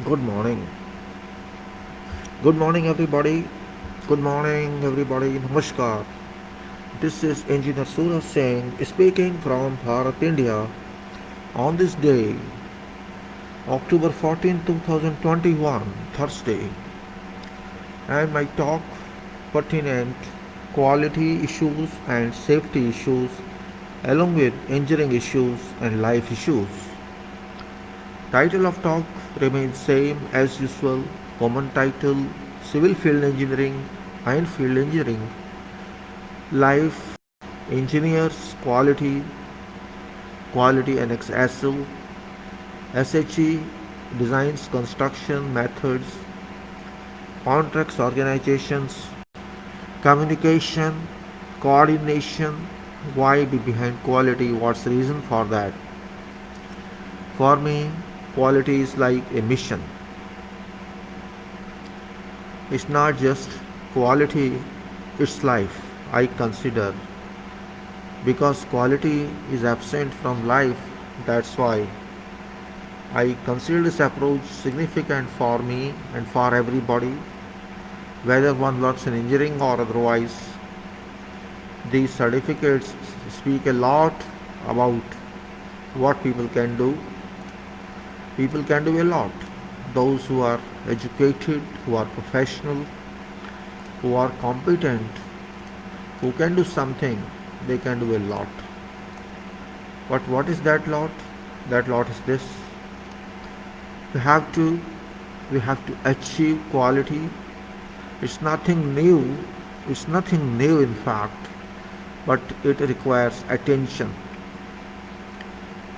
Good morning. Good morning, everybody. Good morning, everybody. Namaskar. This is Engineer Suraj Singh speaking from Bharat, India on this day, October 14, 2021, Thursday. And my talk pertinent quality issues and safety issues along with engineering issues and life issues. Title of talk remains same as usual. Common title: Civil Field Engineering and Field Engineering. Life Engineers Quality AnnexSL, SHE Designs Construction Methods, Contracts Organizations, Communication, Coordination. Why be behind quality? What's the reason for that? For me, quality is like a mission. It's not just quality, it's life, I consider. Because quality is absent from life, that's why I consider this approach significant for me and for everybody, whether one works in engineering or otherwise. These certificates speak a lot about what people can do. People can do a lot. Those who are educated, who are professional, who are competent, who can do something, they can do a lot. But what is that lot? That lot is this. We have to we have to achieve quality. It's nothing new. It's nothing new in fact, but it requires attention.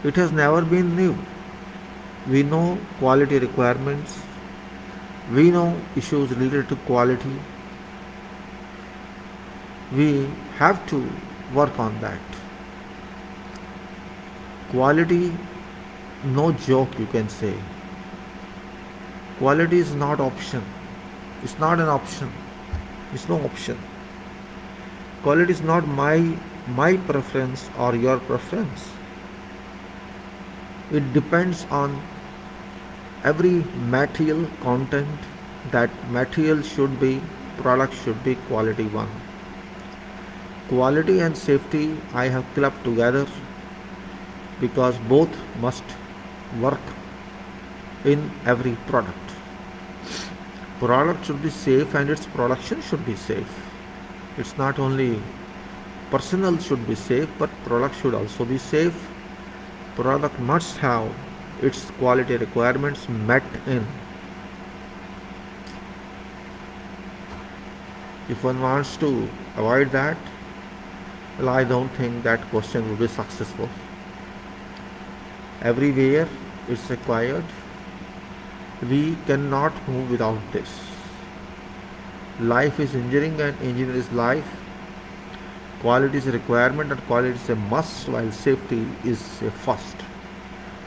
It has never been new. We know quality requirements. We know issues related to quality. We have to work on that. Quality, no joke you can say. Quality is not option. It's not an option. It's no option. Quality is not my preference or your preference. It depends on every material content. That material should be, product should be quality one. Quality and safety I have clubbed together because both must work in every product. Product should be safe and its production should be safe. It's not only personal should be safe, but product should also be safe. Product must have its quality requirements met in. If one wants to avoid that, well, I don't think that question will be successful. Everywhere it's required. We cannot move without this. Life is engineering and engineering is life. Quality is a requirement and quality is a must, while safety is a first.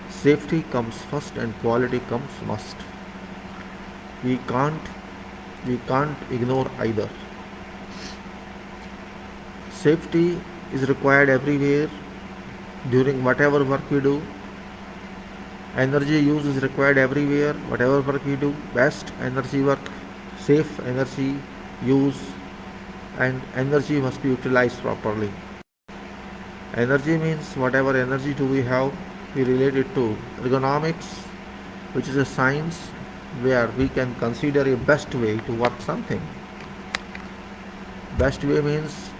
Safety comes first and quality comes must. We can't ignore either. Safety is required everywhere during whatever work we do. Energy use is required everywhere, whatever work we do. Best energy work, safe energy use, and energy must be utilized properly. Energy means whatever energy do we have, we relate it to ergonomics, which is a science where we can consider a best way to work something. Best way means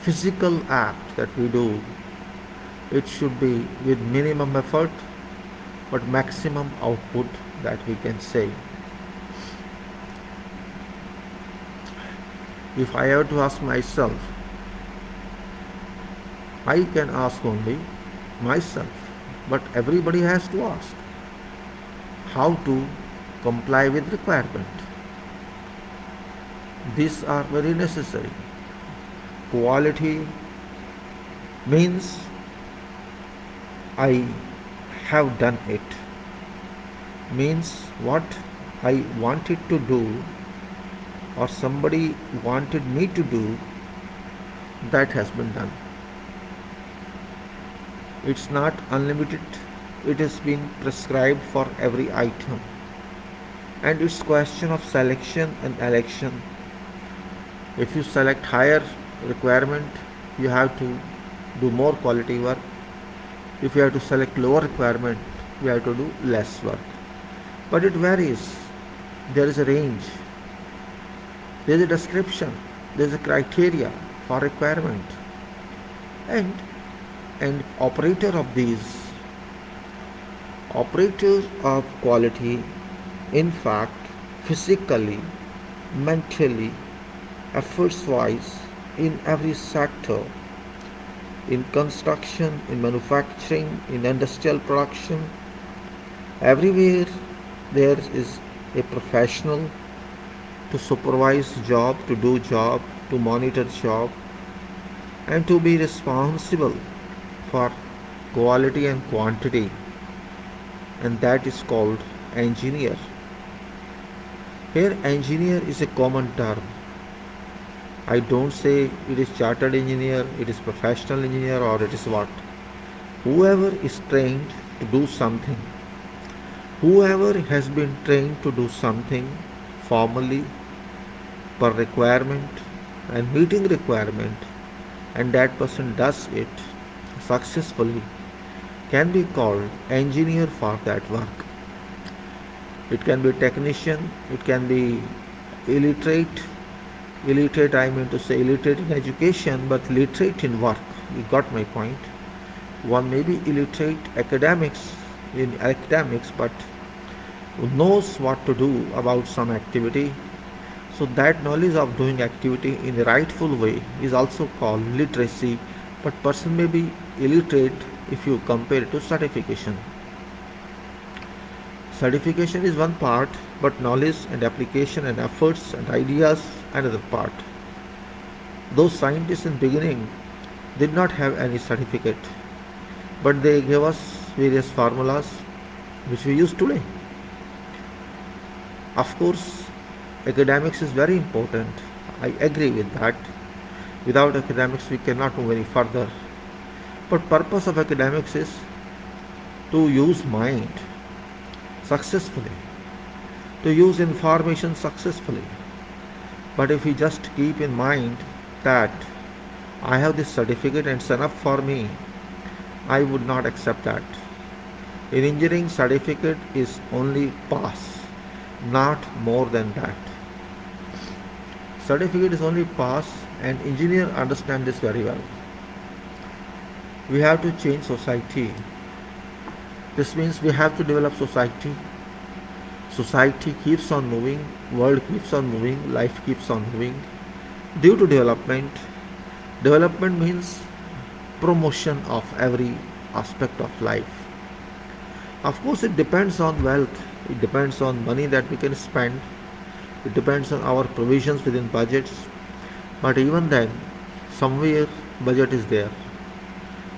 physical act that we do. It should be with minimum effort but maximum output, that we can say. If I have to ask myself, I can ask only myself, but everybody has to ask how to comply with requirement. These are very necessary. Quality means I have done it, means what I wanted to do or somebody wanted me to do, that has been done. It's not unlimited, it has been prescribed for every item. And it's question of selection and election. If you select higher requirement, you have to do more quality work. If you have to select lower requirement, you have to do less work. But it varies. There is a range, there is a description, there is a criteria for requirement. And operator of these operators of quality, in fact, physically, mentally, efforts wise, in every sector, in construction, in manufacturing, in industrial production, everywhere there is a professional to supervise job, to do job, to monitor job, and to be responsible for quality and quantity, and that is called engineer. Here engineer is a common term. I don't say it is chartered engineer, it is professional engineer, or it is what. Whoever is trained to do something, whoever has been trained to do something formally per requirement and meeting requirement, and that person does it successfully, can be called engineer for that work. It can be technician, it can be illiterate. Illiterate, I mean to say illiterate in education, but literate in work. You got my point. One may be illiterate in academics, but who knows what to do about some activity. So that knowledge of doing activity in the rightful way is also called literacy, but person may be illiterate if you compare it to certification. Certification is one part, but knowledge and application and efforts and ideas another part. Those scientists in beginning did not have any certificate, but they gave us various formulas which we use today. Of course, academics is very important. I agree with that. Without academics, we cannot move any further. But purpose of academics is to use mind successfully, to use information successfully. But if we just keep in mind that I have this certificate and it's enough for me, I would not accept that. In engineering, certificate is only pass, not more than that. Certificate is only pass, and engineer understand this very well. We have to change society. This means we have to develop society. Society keeps on moving, world keeps on moving, life keeps on moving. Due to development, development means promotion of every aspect of life. Of course, it depends on wealth, it depends on money that we can spend, it depends on our provisions within budgets. But even then, somewhere budget is there.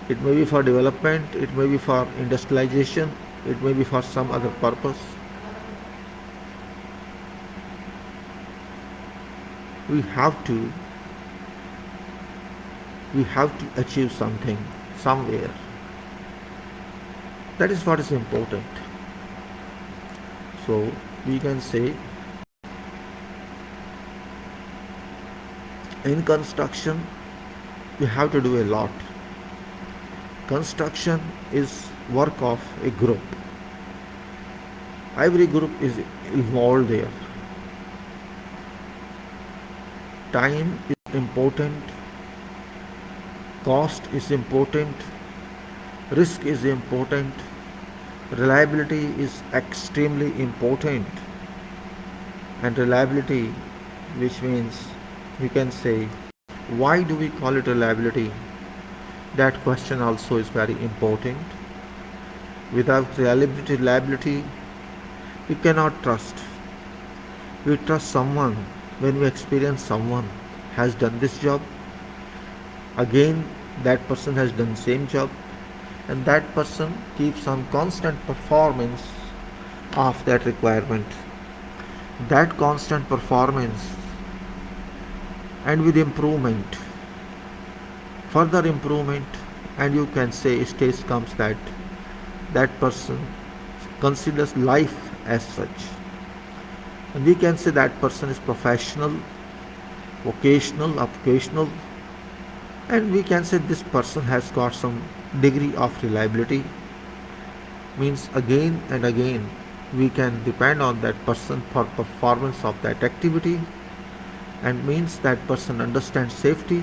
It may be for development, it may be for industrialization, it may be for some other purpose. We have to achieve something somewhere. That is what is important. So we can say in construction we have to do a lot. Construction is work of a group. Every group is involved there. Time is important, cost is important, risk is important, reliability is extremely important. And reliability, which means we can say, why do we call it reliability? That question also is very important. Without reliability, we cannot trust. We trust someone when we experience someone has done this job. Again, that person has done same job, and that person keeps on constant performance of that requirement. That constant performance and with improvement, further improvement, and you can say stage comes that person considers life as such. And we can say that person is professional, vocational, occupational, and we can say this person has got some degree of reliability. Means again and again we can depend on that person for performance of that activity, and means that person understands safety,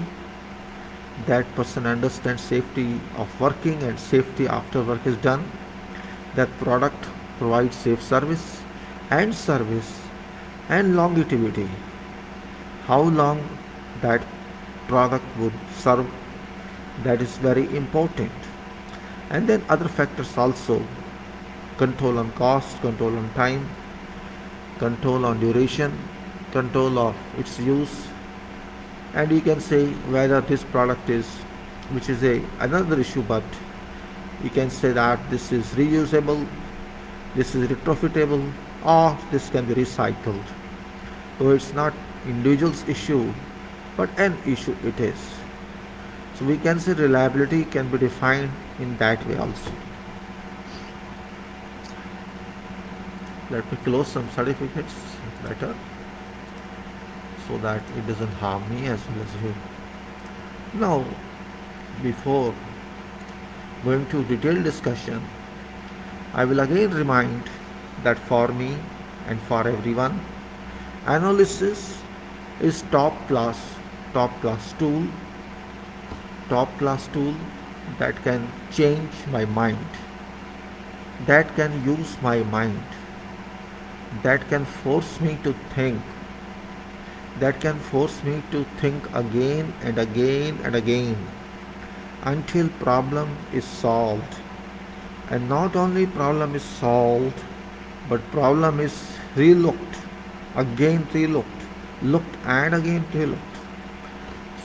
that person understands safety of working and safety after work is done, that product provides safe service and longevity, how long that product would serve, that is very important. And then other factors also: control on cost, control on time, control on duration, control of its use, and you can say whether this product is, which is a another issue, but you can say that this is reusable, this is retrofitable, or this can be recycled. So it's not individual's issue, but an issue it is. So we can say reliability can be defined in that way also. Let me close some certificates better so that it doesn't harm me as well as you. Now, before going to detailed discussion, I will again remind that for me and for everyone, analysis is top class tool, top class tool that can change my mind, that can use my mind, that can force me to think, that can force me to think again and again and again until problem is solved. And not only problem is solved, but problem is relooked, again relooked, looked and again relooked,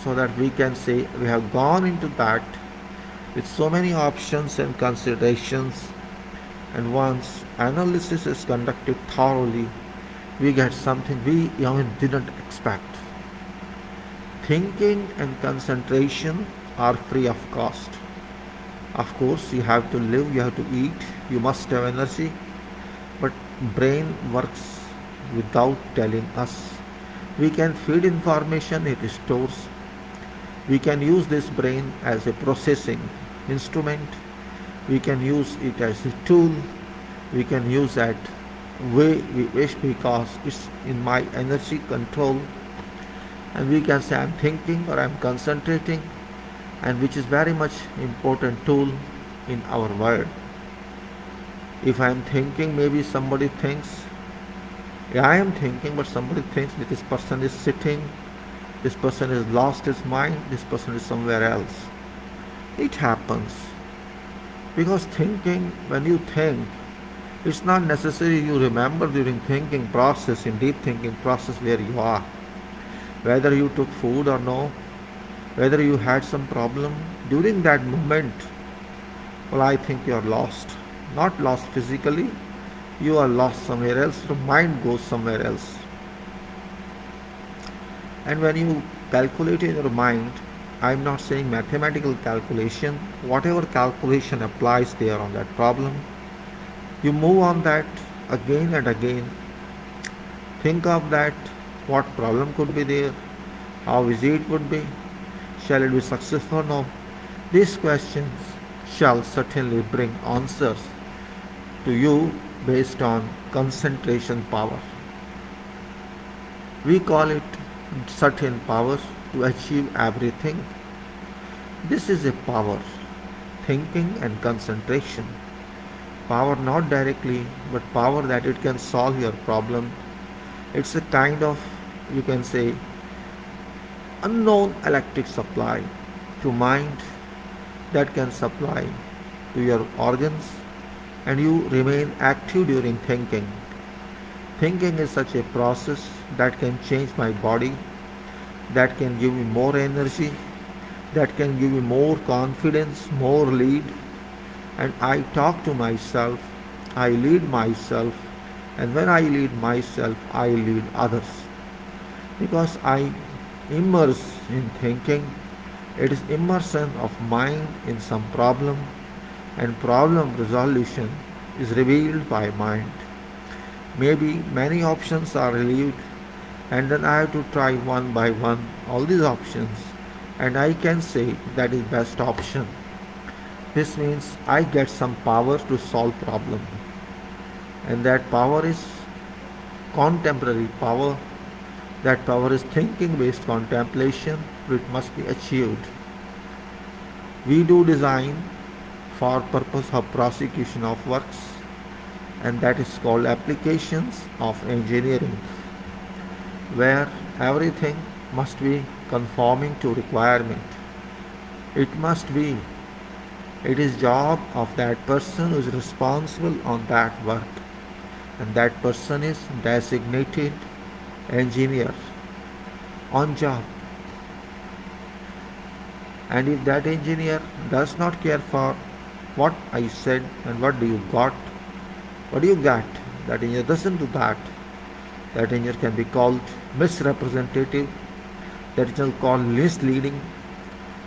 so that we can say we have gone into that with so many options and considerations, and once analysis is conducted thoroughly, we get something we even didn't expect. Thinking and concentration are free of cost. Of course, you have to live, you have to eat, you must have energy, but brain works without telling us. We can feed information, it stores. We can use this brain as a processing instrument. We can use it as a tool. We can use that way we wish because it's in my energy control. And we can say I'm thinking or I'm concentrating, and which is very much important tool in our world. If I am thinking, maybe somebody thinks, yeah, I am thinking, but somebody thinks that this person is sitting, this person has lost his mind, this person is somewhere else. It happens. Because thinking, when you think, it's not necessary you remember during thinking process, in deep thinking process where you are. Whether you took food or no, whether you had some problem, during that moment, well, I think you are lost. Not lost physically, you are lost somewhere else, your mind goes somewhere else. And when you calculate in your mind, I am not saying mathematical calculation, whatever calculation applies there on that problem, you move on that again and again. Think of that, what problem could be there, how easy it would be, shall it be successful or no. These questions shall certainly bring answers to you based on concentration power. We call it certain power to achieve everything. This is a power, thinking and concentration. Power not directly, but power that it can solve your problem. It's a kind of, you can say, unknown electric supply to mind that can supply to your organs, and you remain active during thinking. Thinking is such a process that can change my body, that can give me more energy, that can give me more confidence, more lead. And I talk to myself, I lead myself, and when I lead myself, I lead others. Because I immerse in thinking, it is immersion of mind in some problem, and problem resolution is revealed by mind. Maybe many options are relieved, and then I have to try one by one all these options, and I can say that is best option. This means I get some power to solve problem, and that power is contemporary power. That power is thinking based contemplation, which must be achieved. We do design for purpose of prosecution of works, and that is called applications of engineering, where everything must be conforming to requirement. It must be. It is job of that person who is responsible on that work, and that person is designated engineer on job. And if that engineer does not care for what I said and what do you got, what do you get, that engineer doesn't do that. That engineer can be called misrepresentative, that engineer called misleading,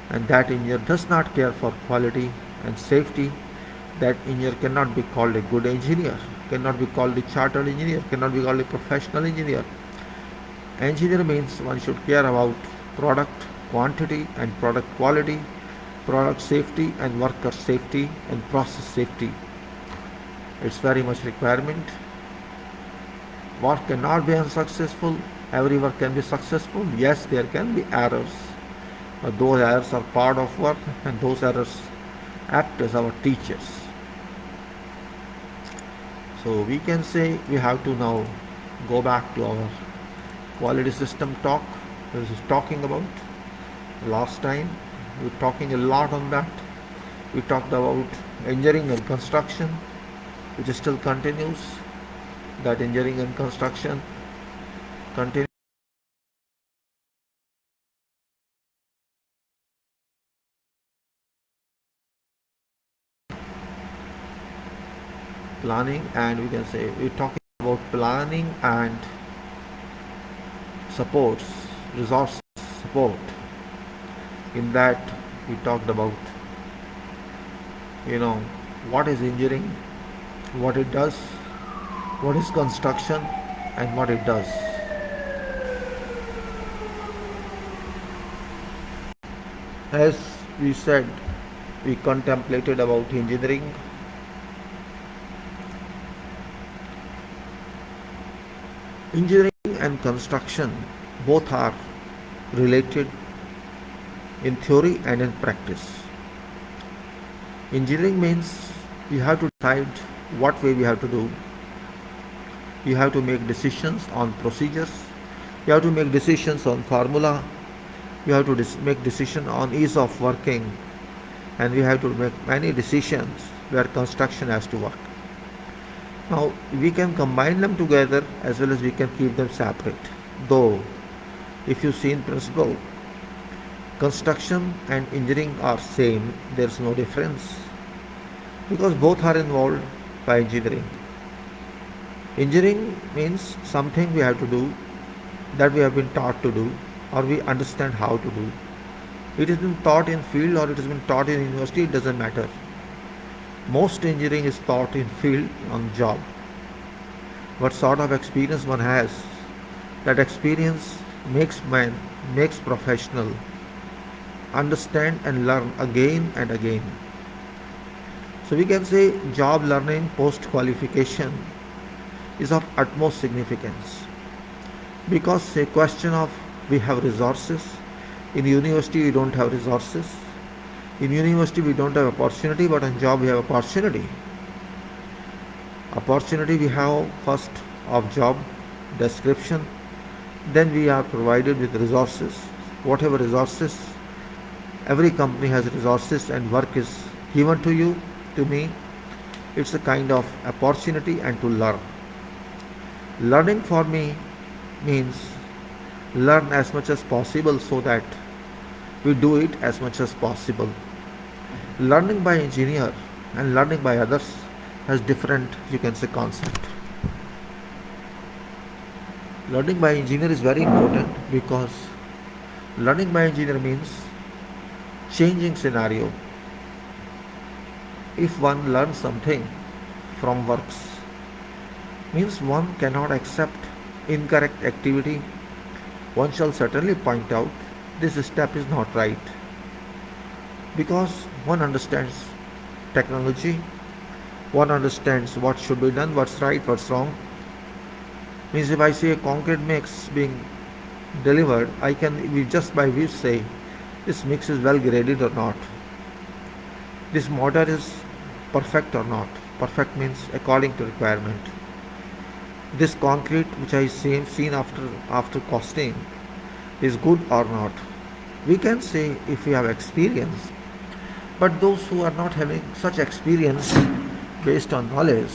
and that engineer does not care for quality and safety. That engineer cannot be called a good engineer, cannot be called a chartered engineer, cannot be called a professional engineer. Engineer means one should care about product quantity and product quality, product safety and worker safety and process safety. It's very much requirement. Work cannot be unsuccessful. Every work can be successful. Yes, there can be errors, but those errors are part of work, and those errors act as our teachers. So we can say we have to now go back to our quality system talk. This is talking about last time. We were talking a lot on that. We talked about engineering and construction, which still continues. That engineering and construction continues. Planning, and we can say we're talking about planning and supports, resource support. In that we talked about, you know, what is engineering, what it does, what is construction, and what it does. As we said, we contemplated about engineering. Engineering and construction both are related in theory and in practice. Engineering means you have to decide what way we have to do. You have to make decisions on procedures. You have to make decisions on formula. You have to make decision on ease of working, and we have to make many decisions where construction has to work. Now we can combine them together as well as we can keep them separate. Though if you see in principle, construction and engineering are same, there is no difference, because both are involved by engineering. Engineering means something we have to do, that we have been taught to do, or we understand how to do. It has been taught in field or it has been taught in university, it doesn't matter. Most engineering is taught in field on job. What sort of experience one has, that experience makes man, makes professional understand and learn again and again. So we can say job learning post qualification is of utmost significance, because a question of we have resources. In university we don't have resources. In university we don't have opportunity, but on job we have opportunity. Opportunity we have first of job description, then we are provided with resources. Whatever resources, every company has resources and work is given to you, to me. It's a kind of opportunity and to learn. Learning for me means learn as much as possible so that we do it as much as possible. Learning by engineer and learning by others has different, you can say, concept. Learning by engineer is very important, because learning by engineer means changing scenario. If one learns something from works, means one cannot accept incorrect activity. One shall certainly point out this step is not right because one understands technology, one understands what should be done, what's right, what's wrong. Means if I see a concrete mix being delivered, I can just by view say this mix is well graded or not. This mortar is perfect or not. Perfect means according to requirement. This concrete which I seen after costing is good or not. We can say if we have experience, but those who are not having such experience based on knowledge,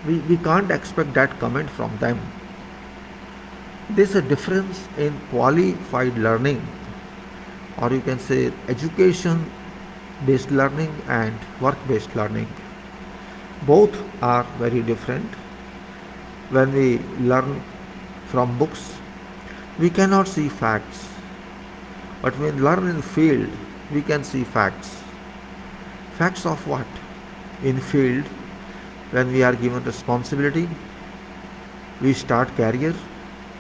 we can't expect that comment from them. There's a difference in qualified learning, or you can say education based learning and work based learning. Both are very different. When we learn from books, we cannot see facts, but when we learn in the field, we can see facts. Facts of what? In field, when we are given responsibility, we start career,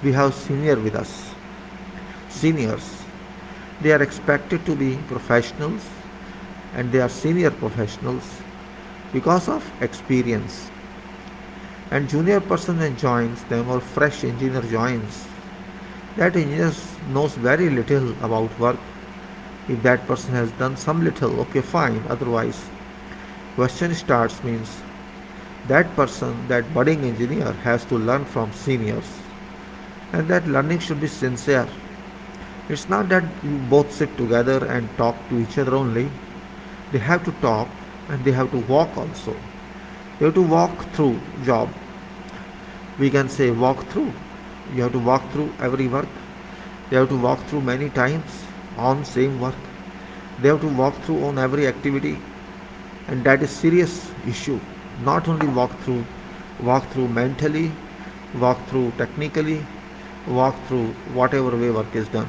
we have senior with us. Seniors, they are expected to be professionals and they are senior professionals because of experience. And junior person when joins them or fresh engineer joins, that engineer knows very little about work. If that person has done some little, okay fine, otherwise question starts means that person, that budding engineer has to learn from seniors, and that learning should be sincere. It's not that you both sit together and talk to each other only. They have to talk and they have to walk also. They have to walk through job. We can say walk through. You have to walk through every work. They have to walk through many times on same work. They have to walk through on every activity, and that is serious issue. Not only walk through mentally, walk through technically, walk through whatever way work is done.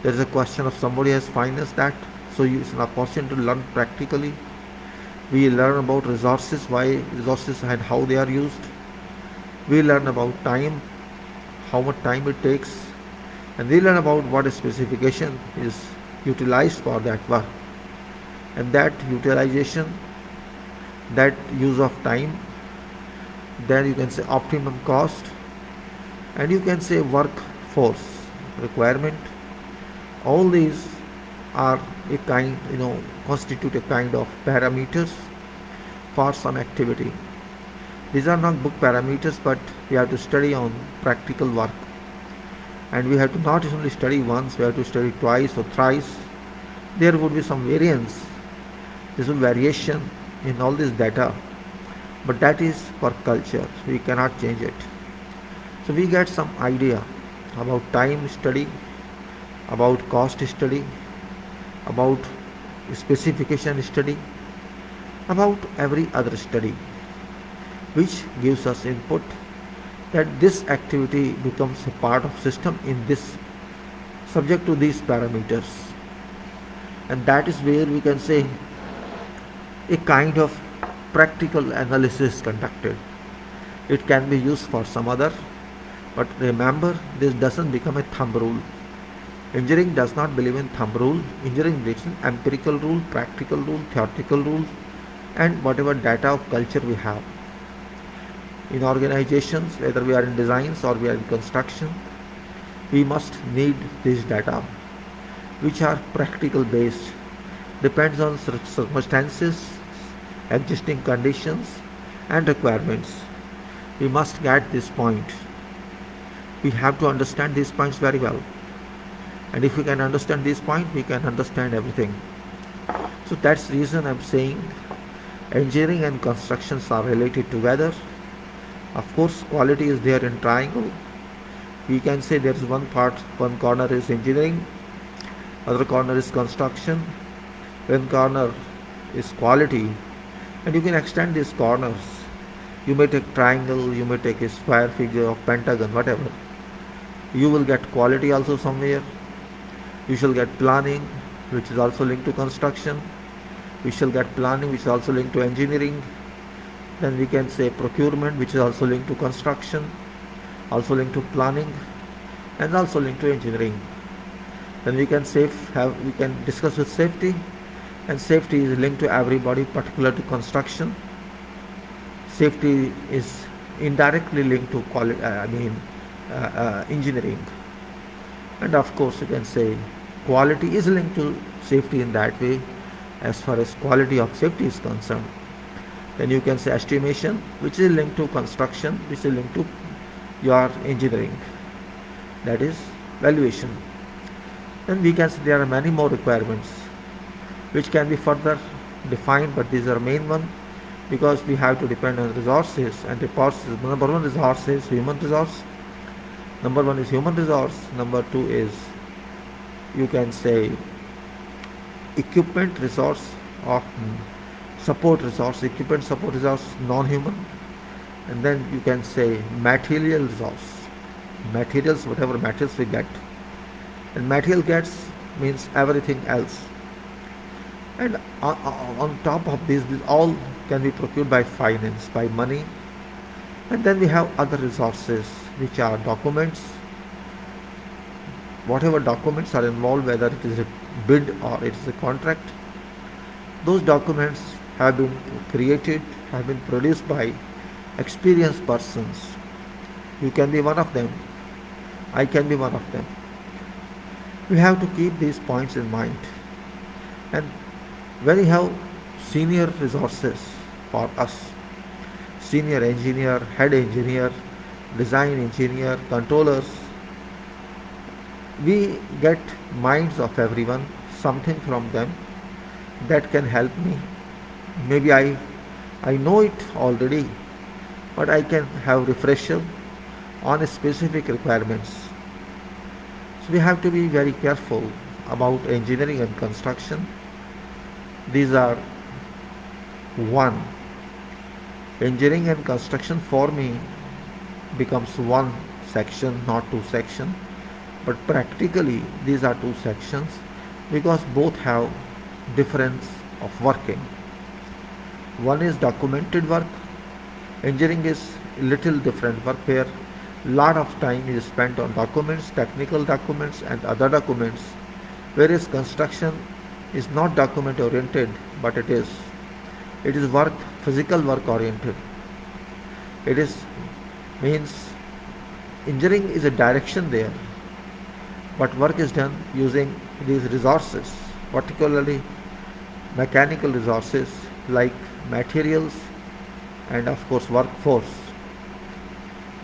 There is a question of somebody has financed that, so it's an opportunity to learn practically. We learn about resources, why resources and how they are used. We learn about time, how much time it takes, and we learn about what a specification is utilized for that work. And that utilization, that use of time, then you can say optimum cost, and you can say workforce requirement. All these are a kind, constitute a kind of parameters for some activity. These are not book parameters, but we have to study on practical work. And we have to not only study once, we have to study twice or thrice. There would be some variance. There is variation in all this data, but that is for culture. We cannot change it. So we get some idea about time study, about cost study, about specification study, about every other study, which gives us input that this activity becomes a part of system in this, subject to these parameters. And that is where we can say a kind of practical analysis conducted. It can be used for some other, but remember, this doesn't become a thumb rule. Engineering does not believe in thumb rule. Engineering believes in empirical rule, practical rule, theoretical rule, and whatever data of culture we have. In organizations, whether we are in designs or we are in construction, we must need these data, which are practical based, depends on circumstances, existing conditions and requirements. We must get this point. We have to understand these points very well. And if we can understand this point, we can understand everything. So that's the reason I'm saying engineering and constructions are related together. Of course, quality is there in triangle. We can say there is one part, one corner is engineering, other corner is construction, one corner is quality, and you can extend these corners. You may take triangle, you may take a square figure of pentagon, whatever. You will get quality also somewhere. You shall get planning, which is also linked to construction. We shall get planning, which is also linked to engineering. Then we can say procurement, which is also linked to construction, also linked to planning, and also linked to engineering. Then we can we can discuss with safety, and safety is linked to everybody, particular to construction. Safety is indirectly linked to engineering. And of course you can say quality is linked to safety in that way, as far as quality of safety is concerned. Then you can say estimation, which is linked to construction, which is linked to your engineering, that is valuation. Then we can say there are many more requirements which can be further defined, but these are main one, because we have to depend on resources, and resources, number one resource is human resource. Number one is human resource. Number two is, you can say, equipment resource or support resource. Equipment support resource, non-human. And then you can say material resource. Materials, whatever materials we get. And material gets means everything else. And on top of this all can be procured by finance, by money. And then we have other resources, which are documents. Whatever documents are involved, whether it is a bid or it is a contract, those documents have been created, have been produced by experienced persons. You can be one of them. I can be one of them. We have to keep these points in mind. And when you have senior resources for us, senior engineer, head engineer, design engineer, controllers, we get minds of everyone, something from them that can help me. Maybe I know it already, but I can have refresher on specific requirements. So we have to be very careful about engineering and construction. These are one. Engineering and construction for me becomes one section, not two sections. But practically these are two sections, because both have difference of working. One is documented work. Engineering is little different work, where lot of time is spent on documents, technical documents and other documents, whereas construction is not document oriented, but it is work, physical work oriented. It is means engineering is a direction there, but work is done using these resources, particularly mechanical resources like materials and of course workforce.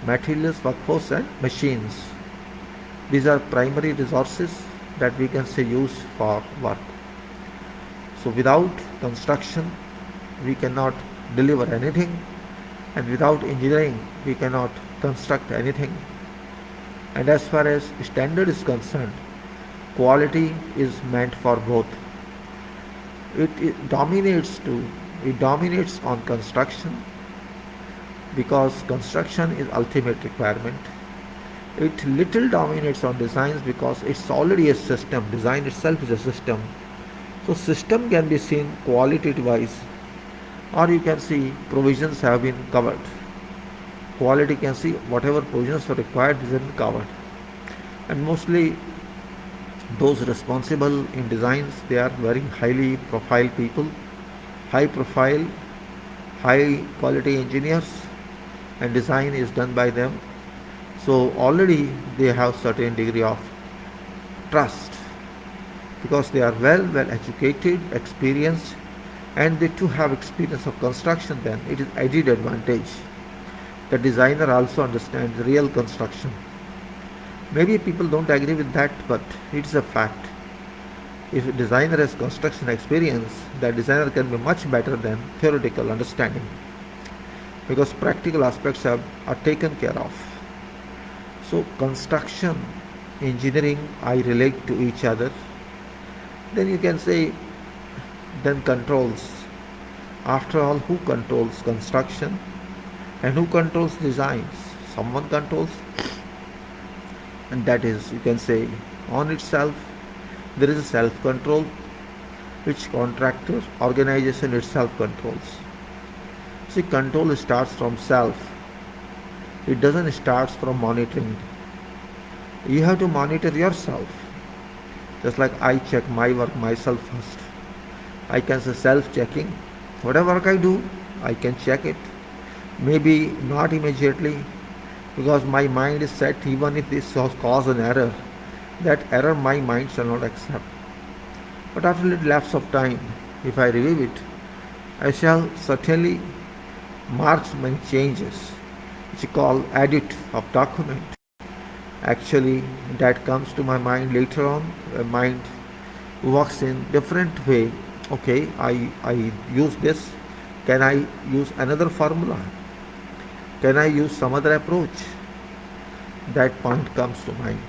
Materials, workforce and machines. These are primary resources that we can say use for work. So without construction we cannot deliver anything, and without engineering we cannot construct anything. And as far as standard is concerned, quality is meant for both. It dominates on construction, because construction is ultimate requirement. It little dominates on designs, because it's already a system. Design itself is a system. So system can be seen qualitative wise, or you can see provisions have been covered. Quality can see whatever provisions are required is been covered. And mostly those responsible in designs, they are very highly profile people, high profile, high quality engineers, and design is done by them. So already they have certain degree of trust, because they are well educated, experienced, and they too have experience of construction. Then it is added advantage. The designer also understands real construction. Maybe people don't agree with that, but it's a fact. If a designer has construction experience, that designer can be much better than theoretical understanding, because practical aspects are taken care of. So construction, engineering, I relate to each other. Then you can say, then controls. After all, who controls construction and who controls designs? Someone controls, and that is, you can say, on itself there is a self-control which contractor organization itself controls. See, control starts from self. It doesn't start from monitoring. You have to monitor yourself. Just like I check my work myself first. I can say self-checking. Whatever work I do, I can check it. Maybe not immediately, because my mind is set, even if this cause an error, that error my mind shall not accept. But after a little lapse of time, if I review it, I shall certainly mark many changes, which you call edit of document. Actually, that comes to my mind later on. My mind works in different way. Okay, I use this. Can I use another formula? Can I use some other approach? That point comes to mind.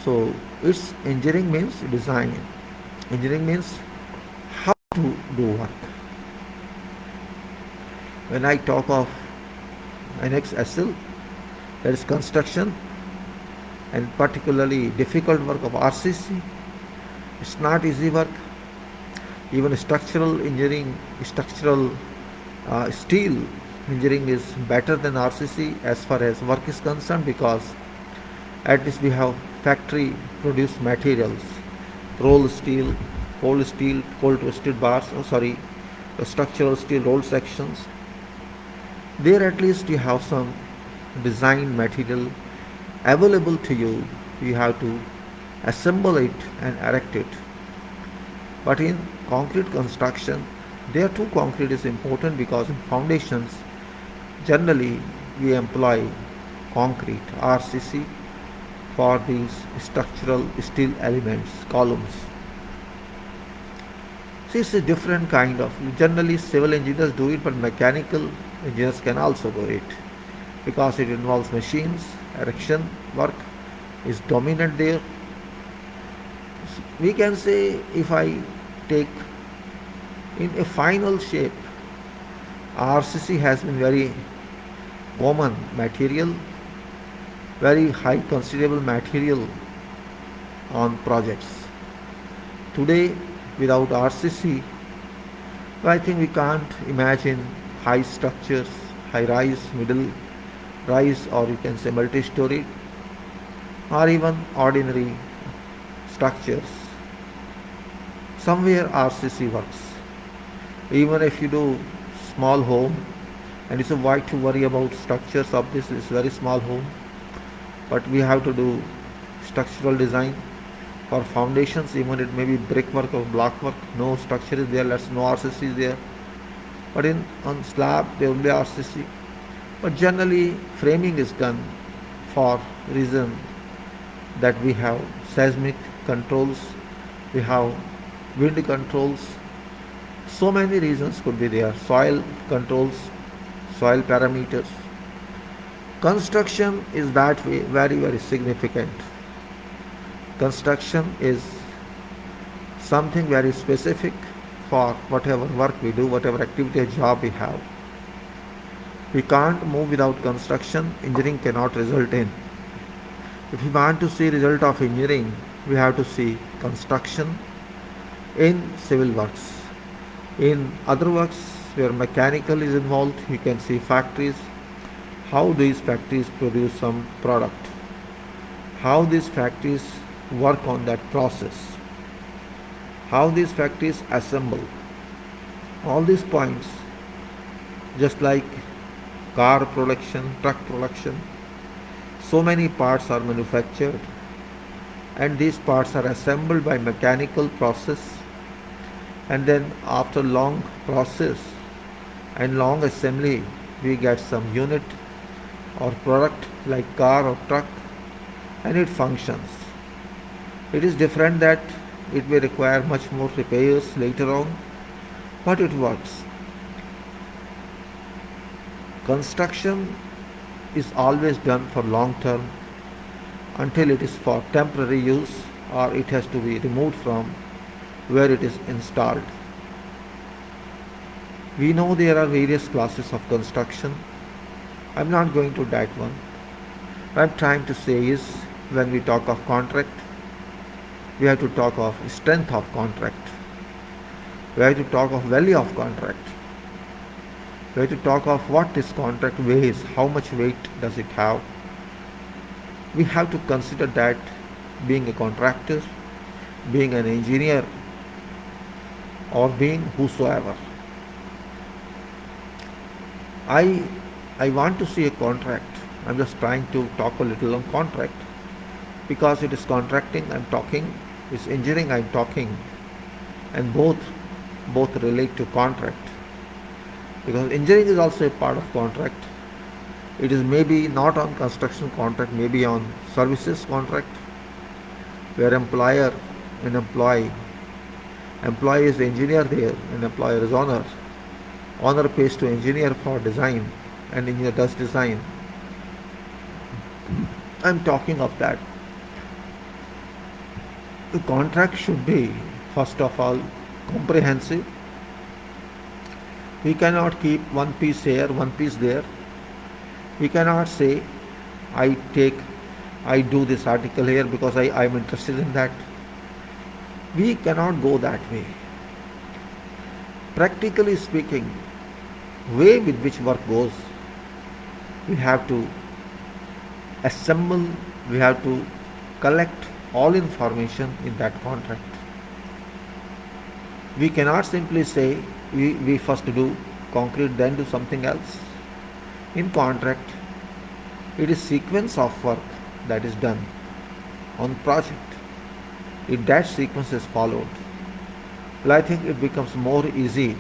So it's engineering means design. Engineering means how to do work. When I talk of AnnexSL, that is construction, and particularly difficult work of RCC, it's not easy work. Even structural engineering, structural steel engineering is better than RCC as far as work is concerned, because at least we have factory produced materials, roll steel, cold twisted bars, structural steel rolled sections. There at least you have some design material available to you. You have to assemble it and erect it. But in concrete construction, there too concrete is important, because in foundations generally we employ concrete, RCC, for these structural steel elements, columns. See, it's a different kind of, generally civil engineers do it, but mechanical engineers can also do it, because it involves machines. Erection work is dominant there. We can say, if I take in a final shape, RCC has been very common material, very high considerable material on projects. Today, without RCC, I think we can't imagine high structures, high rise, middle rise, or you can say multi-story, or even ordinary structures. Somewhere RCC works. Even if you do small home, and it's a why to worry about structures of this is very small home, but we have to do structural design for foundations. Even it may be brickwork or block work, no structure is there, let's no RCC is there. But on slab there will be RCC. But generally framing is done for reason that we have seismic controls, we have wind controls, so many reasons could be there, soil controls, soil parameters. Construction is that way very, very significant. Construction is something very specific for whatever work we do, whatever activity or job we have. We can't move without construction. Engineering cannot result in. If we want to see result of engineering, we have to see construction in civil works. In other works where mechanical is involved, you can see factories, how these factories produce some product, how these factories work on that process, how these factories assemble. All these points, just like car production, truck production, so many parts are manufactured, and these parts are assembled by mechanical process, and then after long process and long assembly we get some unit or product like car or truck, and it functions. It is different that it may require much more repairs later on, but it works. Construction is always done for long term until it is for temporary use or it has to be removed from where it is installed. We know there are various classes of construction. I'm not going to that one. What I'm trying to say is, when we talk of contract, we have to talk of strength of contract. We have to talk of value of contract. we have to talk of what this contract weighs, how much weight does it have. We have to consider that being a contractor, being an engineer, or being whosoever. I I want to see a contract. I'm just trying to talk a little on contract because it is contracting I'm talking, it's engineering I'm talking, and both relate to contract because engineering is also a part of contract. It is maybe not on construction contract, maybe on services contract, where employer and employee is engineer there, and employer is owner. Owner pays to engineer for design, and engineer does design. I'm talking of that. The contract should be, first of all, comprehensive. We cannot keep one piece here, one piece there. We cannot say, I take, I do this article here because I'm interested in that. We cannot go that way. Practically speaking, way with which work goes, we have to assemble, we have to collect all information in that contract. We cannot simply say we first do concrete, then do something else. In contract, it is sequence of work that is done on project. If that sequence is followed, well, I think it becomes more easy.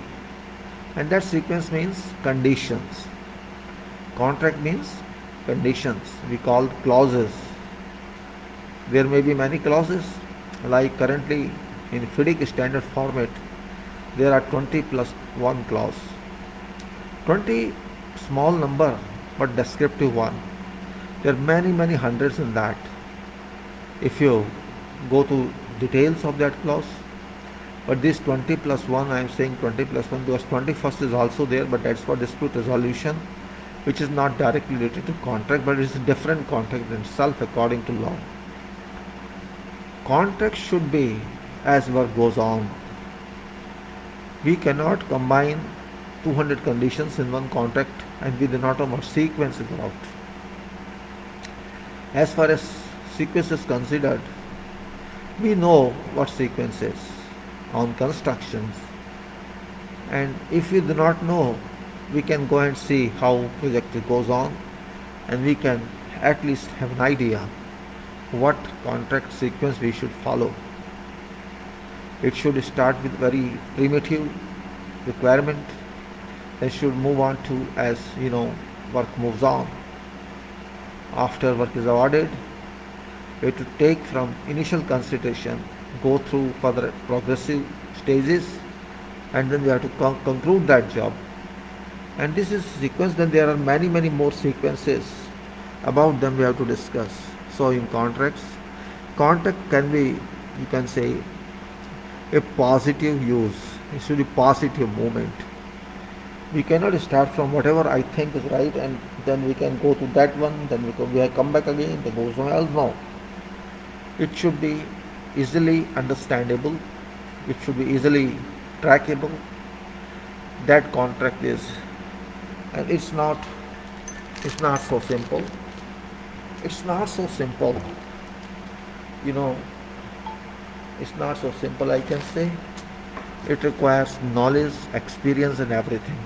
And that sequence means conditions. Contract means conditions. We call clauses. There may be many clauses, like currently in FIDIC standard format, there are 20 plus 1 clause. 20 small number but descriptive one. There are many hundreds in that. If you go to details of that clause, but this 20 plus 1, I am saying 20 plus 1 because 21st is also there, but that's for dispute resolution, which is not directly related to contract, but it is a different contract itself according to law. Contract should be as work goes on. We cannot combine 200 conditions in one contract and we do not know what sequence is out. As far as sequence is considered, we know what sequence is on constructions, and if we do not know, we can go and see how project goes on, and we can at least have an idea what contract sequence we should follow. It should start with very primitive requirement, then should move on to, as work moves on. After work is awarded, we have to take from initial consideration, go through further progressive stages, and then we have to conclude that job. And this is sequence. Then there are many more sequences. About them we have to discuss. So in contract can be, you can say, a positive use. It should be positive movement. We cannot start from whatever I think is right and then we can go to that one, then we come back again, then go somewhere else. No. It should be easily understandable. It should be easily trackable. That contract is, and it's not so simple. It's not so simple. It's not so simple, I can say. It requires knowledge, experience and everything.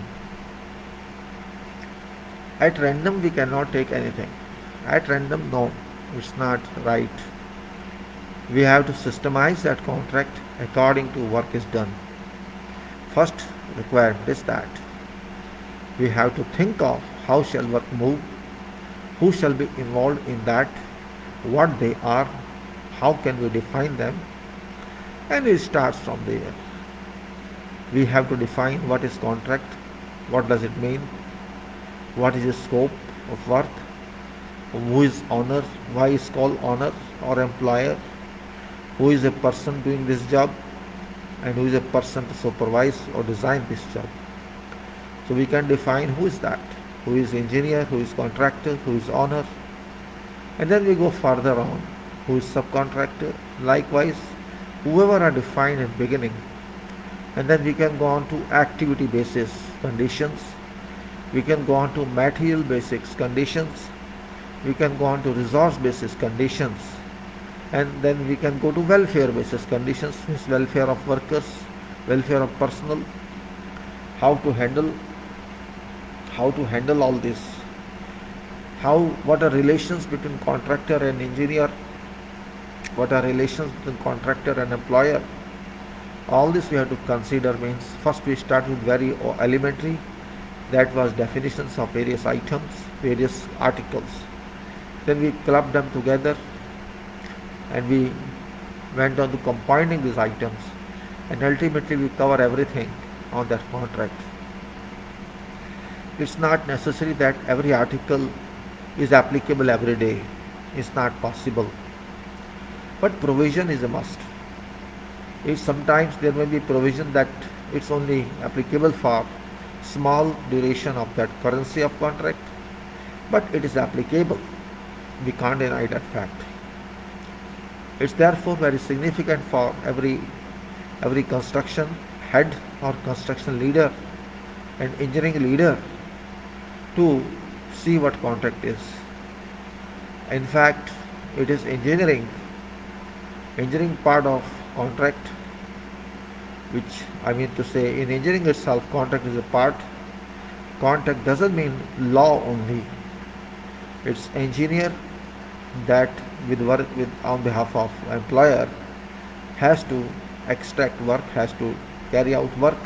At random we cannot take anything. At random, no, it's not right. We have to systemize that contract according to work is done. First requirement is that we have to think of how shall work move, who shall be involved in that, what they are, how can we define them, and it starts from there. We have to define what is contract, what does it mean, what is the scope of work, who is owner, why is called owner or employer, who is a person doing this job, and who is a person to supervise or design this job. So we can define who is that, who is engineer, who is contractor, who is owner, and then we go further on, who is subcontractor, likewise, whoever are defined in beginning, and then we can go on to activity basis conditions, We can go on to material basics conditions. We can go on to resource basis conditions. And then we can go to welfare basis conditions, means welfare of workers, welfare of personnel, how to handle all this, what are relations between contractor and engineer, what are relations between contractor and employer. All this we have to consider. Means first we start with very elementary, that was definitions of various items, various articles. Then we clubbed them together and we went on to combining these items, and ultimately we cover everything on that contract. It's not necessary that every article is applicable every day. It's not possible. But provision is a must. Sometimes there may be provision that it's only applicable for small duration of that currency of contract, but it is applicable. We can't deny that fact. It's therefore very significant for every construction head or construction leader and engineering leader to see what contract is. In fact, it is engineering part of contract, which I mean to say, in engineering itself, contract is a part. Contract doesn't mean law only. It's engineer that with work with on behalf of employer has to extract work, has to carry out work,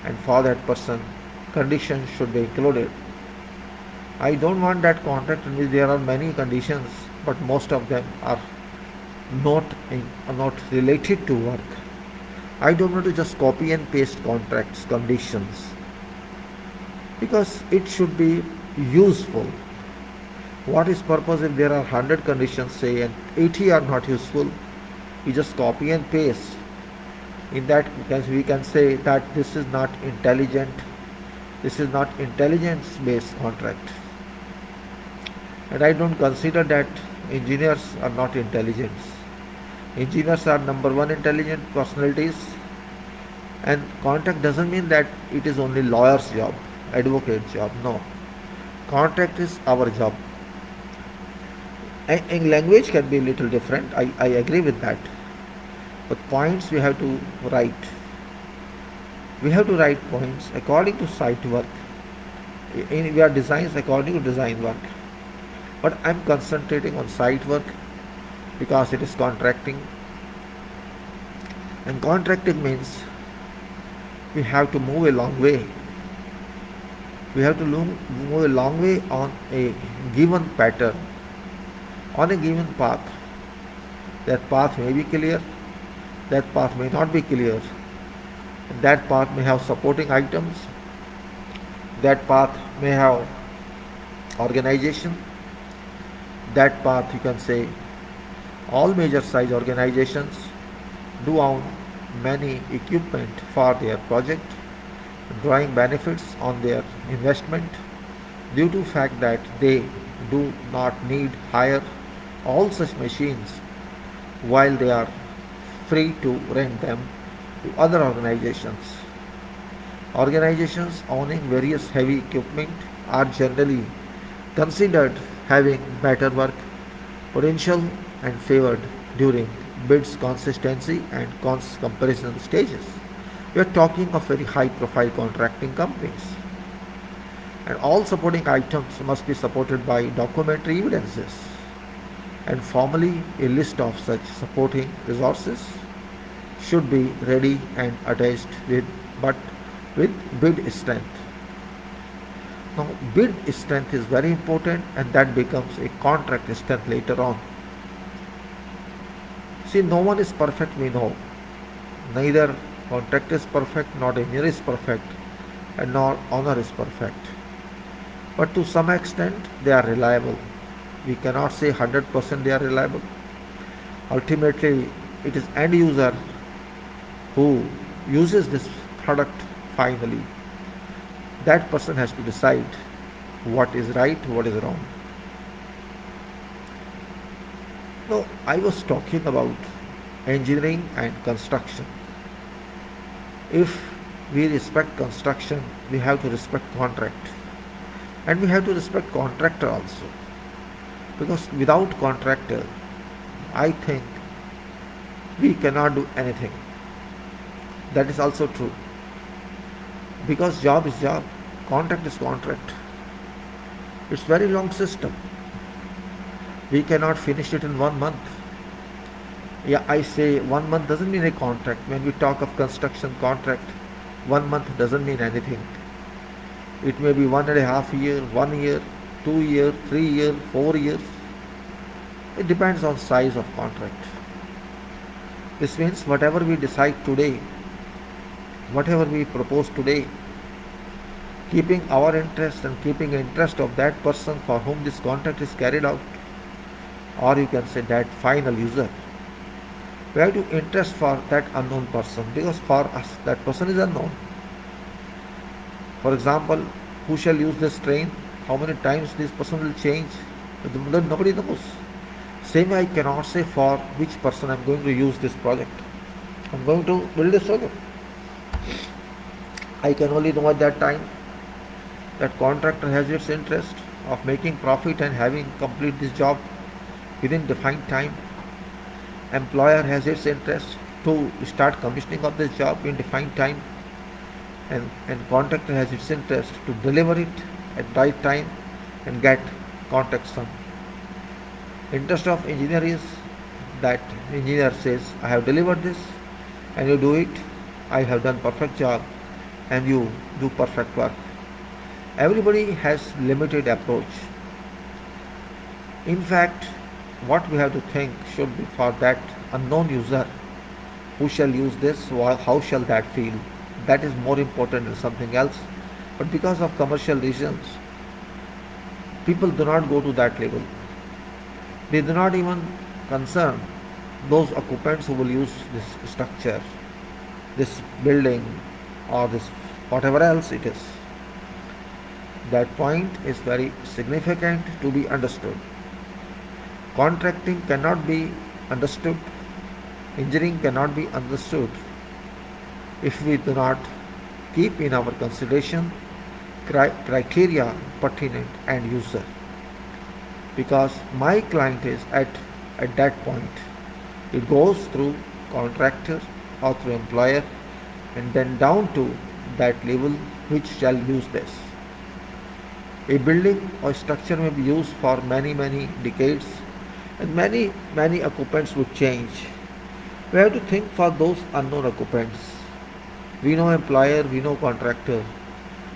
and for that person conditions should be included. I don't want that contract in which there are many conditions, but most of them are not related to work. I don't want to just copy and paste contracts conditions, because it should be useful. What is purpose if there are 100 conditions, say, and 80 are not useful? We just copy and paste. In that case, we can say that this is not intelligent. This is not intelligence-based contract. And I don't consider that engineers are not intelligent. Engineers are number one intelligent personalities. And contract doesn't mean that it is only lawyer's job, advocate's job. No. Contract is our job. And language can be a little different. I agree with that. But points we have to write. We have to write points according to site work. We are designs according to design work. But I'm concentrating on site work because it is contracting. And contracting means we have to move a long way. We have to move a long way on a given pattern, on a given path. That path may be clear, that path may not be clear. That path may have supporting items, that path may have organization, that path, you can say, all major size organizations do own many equipment for their project, drawing benefits on their investment due to fact that they do not need hire all such machines, while they are free to rent them to other organizations. Organizations owning various heavy equipment are generally considered having better work potential and favored during bids consistency and comparison stages. We are talking of very high profile contracting companies. And all supporting items must be supported by documentary evidences. And formally, a list of such supporting resources should be ready and attached with bid strength. Now, bid strength is very important, and that becomes a contract strength later on. See, no one is perfect, we know. Neither contract is perfect, nor engineer is perfect, and nor owner is perfect. But to some extent, they are reliable. We cannot say 100% they are reliable. Ultimately, it is end user who uses this product finally. That person has to decide what is right, what is wrong. Now, I was talking about engineering and construction. If we respect construction, we have to respect contract. And we have to respect contractor also. Because without contractor, I think we cannot do anything. That is also true. Because job is job, contract is contract. It's very long system. We cannot finish it in 1 month. Yeah, I say 1 month doesn't mean a contract. When we talk of construction contract, 1 month doesn't mean anything. It may be 1.5 year, 1 year, 2 year, 3 year, 4 years. It depends on size of contract. This means whatever we decide today, whatever we propose today, keeping our interest and keeping the interest of that person for whom this contract is carried out, or you can say that final user. We have to interest for that unknown person because for us that person is unknown. For example, who shall use this train? How many times this person will change? Nobody knows. Same way I cannot say for which person I am going to use this project. I am going to build this project. I can only know at that time that contractor has its interest of making profit and having complete this job within defined time. Employer has its interest to start commissioning of this job in defined time, and contractor has its interest to deliver it at right time and get contract sum. Interest of engineer is that engineer says, I have delivered this and you do it, I have done perfect job and you do perfect work. Everybody has limited approach. In fact, what we have to think should be for that unknown user who shall use this, how shall that feel? That is more important than something else. But because of commercial reasons, people do not go to that level. They do not even concern those occupants who will use this structure, this building, or this whatever else it is. That point is very significant to be understood. Contracting cannot be understood, engineering cannot be understood if we do not keep in our consideration criteria pertinent and user. Because my client is at that point. It goes through contractor or through employer and then down to that level which shall use this. A building or structure may be used for many decades and many occupants would change. We have to think for those unknown occupants. We know employer, we know contractor.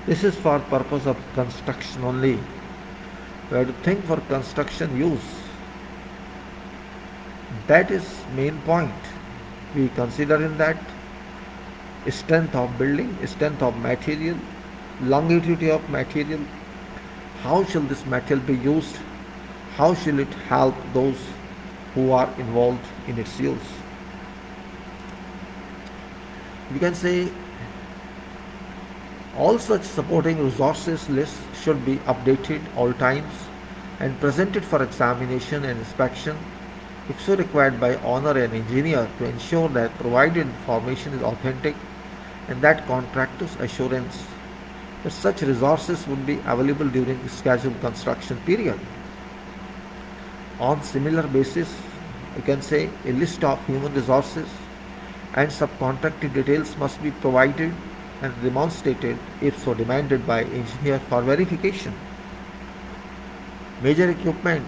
This is for purpose of construction only. We have to think for construction use. That is main point. We consider in that strength of building, strength of material, longevity of material. How shall this material be used? How shall it help those who are involved in its use? We can say all such supporting resources lists should be updated all times and presented for examination and inspection if so required by owner and engineer to ensure that provided information is authentic and that contractor's assurance that such resources would be available during scheduled construction period. On similar basis, you can say a list of human resources and subcontracted details must be provided and demonstrated if so demanded by engineer for verification. Major equipment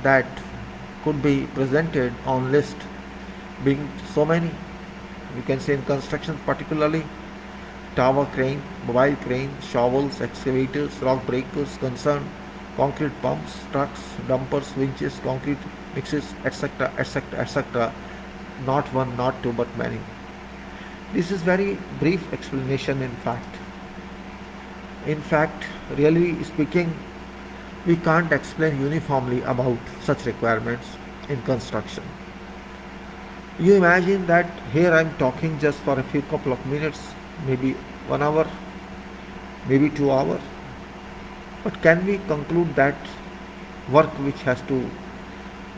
that could be presented on list being so many, we can say in construction particularly tower crane, mobile crane, shovels, excavators, rock breakers concerned, concrete pumps, trucks, dumpers, winches, concrete mixes, etc., etc., etc. Not one, not two, but many. This is very brief explanation in fact. In fact, really speaking, we can't explain uniformly about such requirements in construction. You imagine that here I am talking just for a few couple of minutes, maybe 1 hour, maybe 2 hours. But can we conclude that work which has to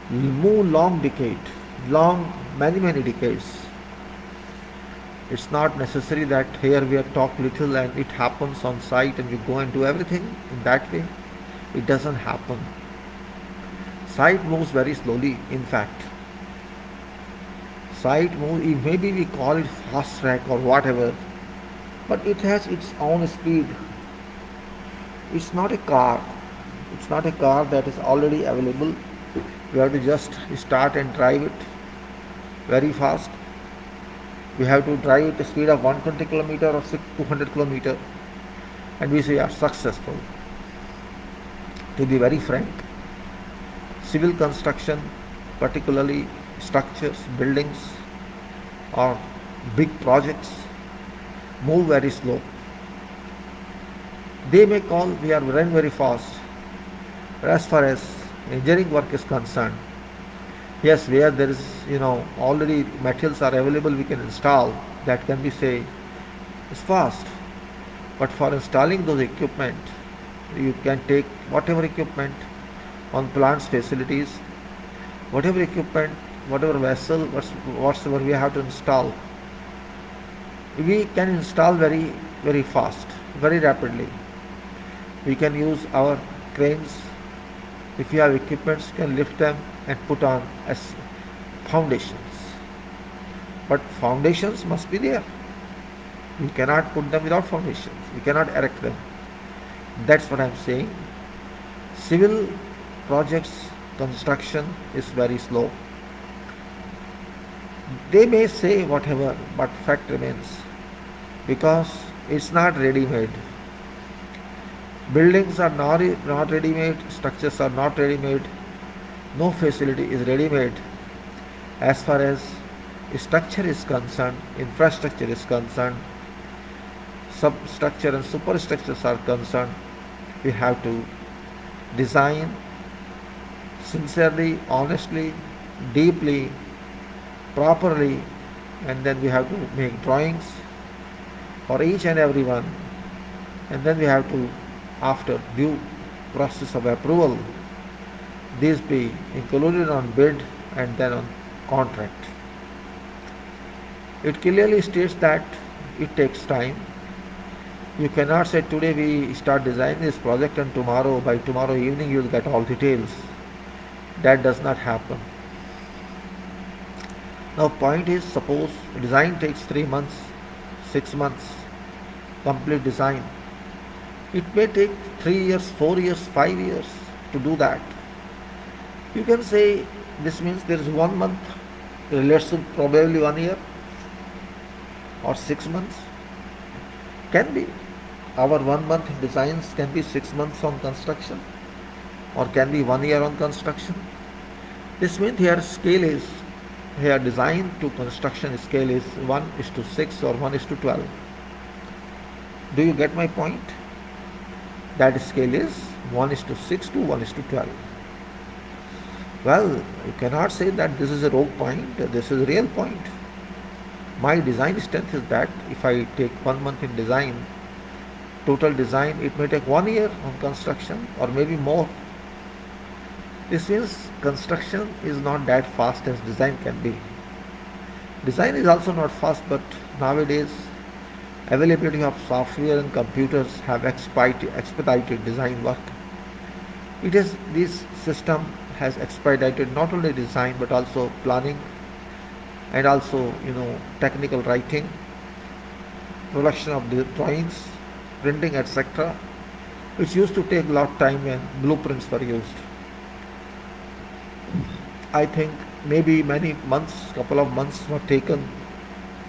move long decade, long many decades? It's not necessary that here we are talk little and it happens on site and we go and do everything in that way. It doesn't happen. Site moves very slowly, in fact. Site moves, maybe we call it fast track or whatever, but it has its own speed. It's not a car. It's not a car that is already available. We have to just start and drive it very fast. We have to drive at the speed of 120 kilometer or 200 kilometer, and we say are successful. To be very frank, civil construction, particularly structures, buildings, or big projects, move very slow. They may call we are running very fast. But as far as engineering work is concerned, yes, where there is already materials are available, we can install. That can be say is fast. But for installing those equipment, you can take whatever equipment on plants facilities, whatever equipment, whatever vessel, whatsoever we have to install. We can install very very fast, very rapidly. We can use our cranes. If you have equipments, can lift them and put on as foundations. But foundations must be there. We cannot put them without foundations. We cannot erect them. That's what I'm saying. Civil projects construction is very slow. They may say whatever, but fact remains, because it's not ready-made. Buildings are not ready-made, structures are not ready-made, no facility is ready-made. As far as structure is concerned, infrastructure is concerned, substructure and superstructures are concerned, we have to design sincerely, honestly, deeply, properly, and then we have to make drawings for each and every one, and then we have to, after due process of approval, these be included on bid and then on contract. It clearly states that it takes time. You cannot say today we start designing this project and by tomorrow evening you will get all details. That does not happen. Now point is, suppose design takes 3 months, 6 months, complete design. It may take 3 years, 4 years, 5 years to do that. You can say this means there is 1 month, relates to probably 1 year or 6 months. Can be. Our 1 month designs can be 6 months on construction, or can be 1 year on construction. This means here design to construction scale is 1:6 or 1:12. Do you get my point? That scale is 1:6 to 1:12. Well, you cannot say that this is a rogue point, this is a real point. My design strength is that if I take 1 month in design, total design, it may take 1 year on construction or maybe more. This means construction is not that fast as design can be. Design is also not fast, but nowadays availability of software and computers have expedited design work. This system has expedited not only design but also planning and also technical writing, production of the drawings, printing, etc., which used to take a lot of time when blueprints were used. I think maybe many months, couple of months were taken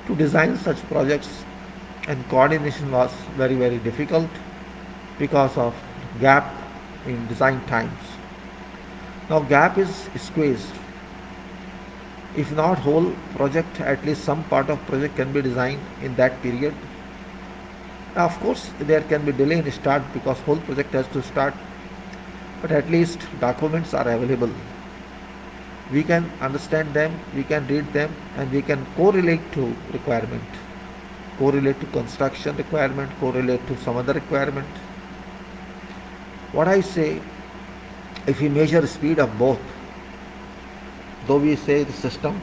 to design such projects, and coordination was very very difficult because of gap in design times. Now gap is squeezed. If not whole project, at least some part of project can be designed in that period. Now, of course, there can be delay in start because whole project has to start, but at least documents are available. We can understand them, we can read them, and we can correlate to requirement, correlate to construction requirement, correlate to some other requirement. What I say, if we measure speed of both, though we say the system,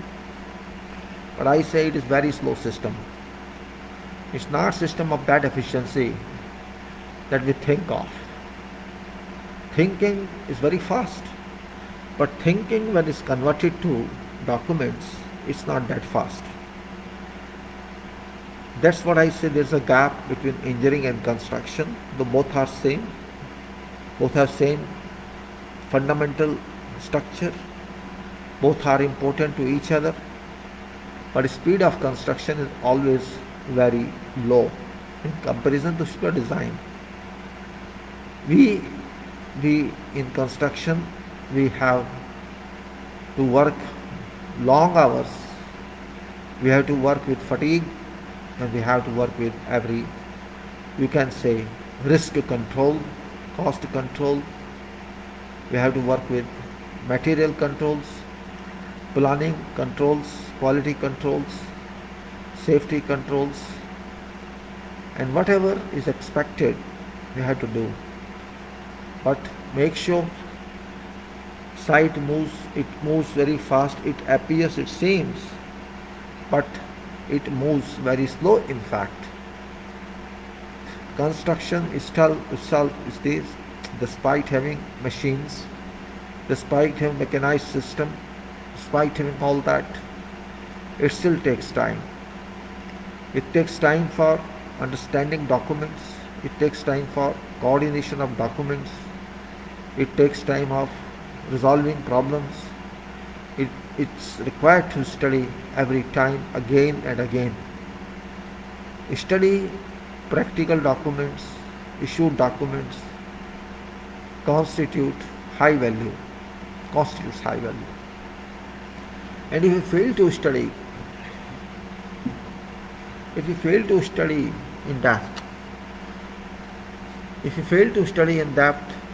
but I say it is very slow system. It's not system of that efficiency that we think of. Thinking is very fast, but thinking when it's converted to documents, it's not that fast. That's what I say, there's a gap between engineering and construction. Though both are same, both have same fundamental structure, both are important to each other, but speed of construction is always very low in comparison to speed of design. We in construction we have to work long hours. We have to work with fatigue, and we have to work with every, you can say, risk control, cost control. We have to work with material controls, planning controls, quality controls, safety controls, and whatever is expected we have to do. But make sure site moves, it moves very fast, it appears, it seems, but it moves very slow in fact. Construction itself is this, despite having machines, despite having mechanized system, despite having all that, it still takes time. It takes time for understanding documents, it takes time for coordination of documents, it takes time of resolving problems. It's required to study every time again and again. Study practical documents, issued documents constitutes high value. And if you fail to study, in depth,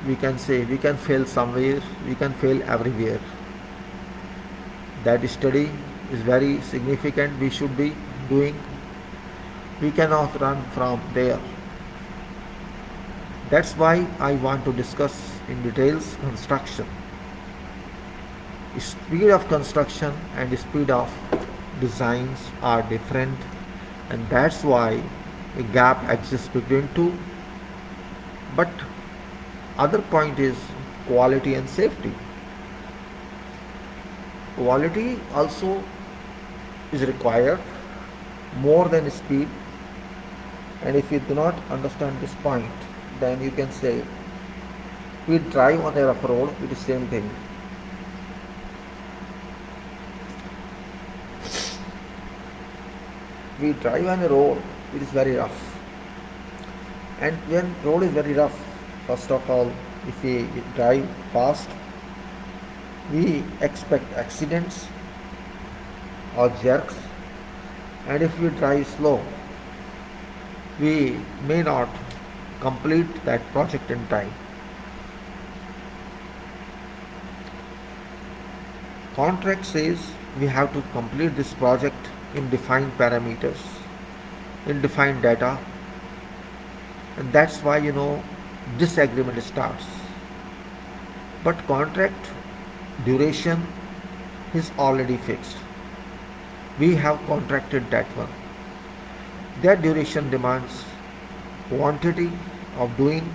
we can say we can fail somewhere, we can fail everywhere. That study is very significant, we should be doing. We cannot run from there. That's why I want to discuss in details construction. Speed of construction and speed of designs are different, and that's why a gap exists between two. But other point is quality and safety. Quality also is required more than speed, and if you do not understand this point, then you can say we drive on a rough road, it is same thing. We drive on a road, it is very rough, and when road is very rough, first of all, if we drive fast, we expect accidents or jerks, and if we drive slow, we may not complete that project in time. Contract says we have to complete this project in defined parameters, in defined data, and that's why disagreement starts. But contract duration is already fixed. We have contracted that one. That duration demands quantity of doing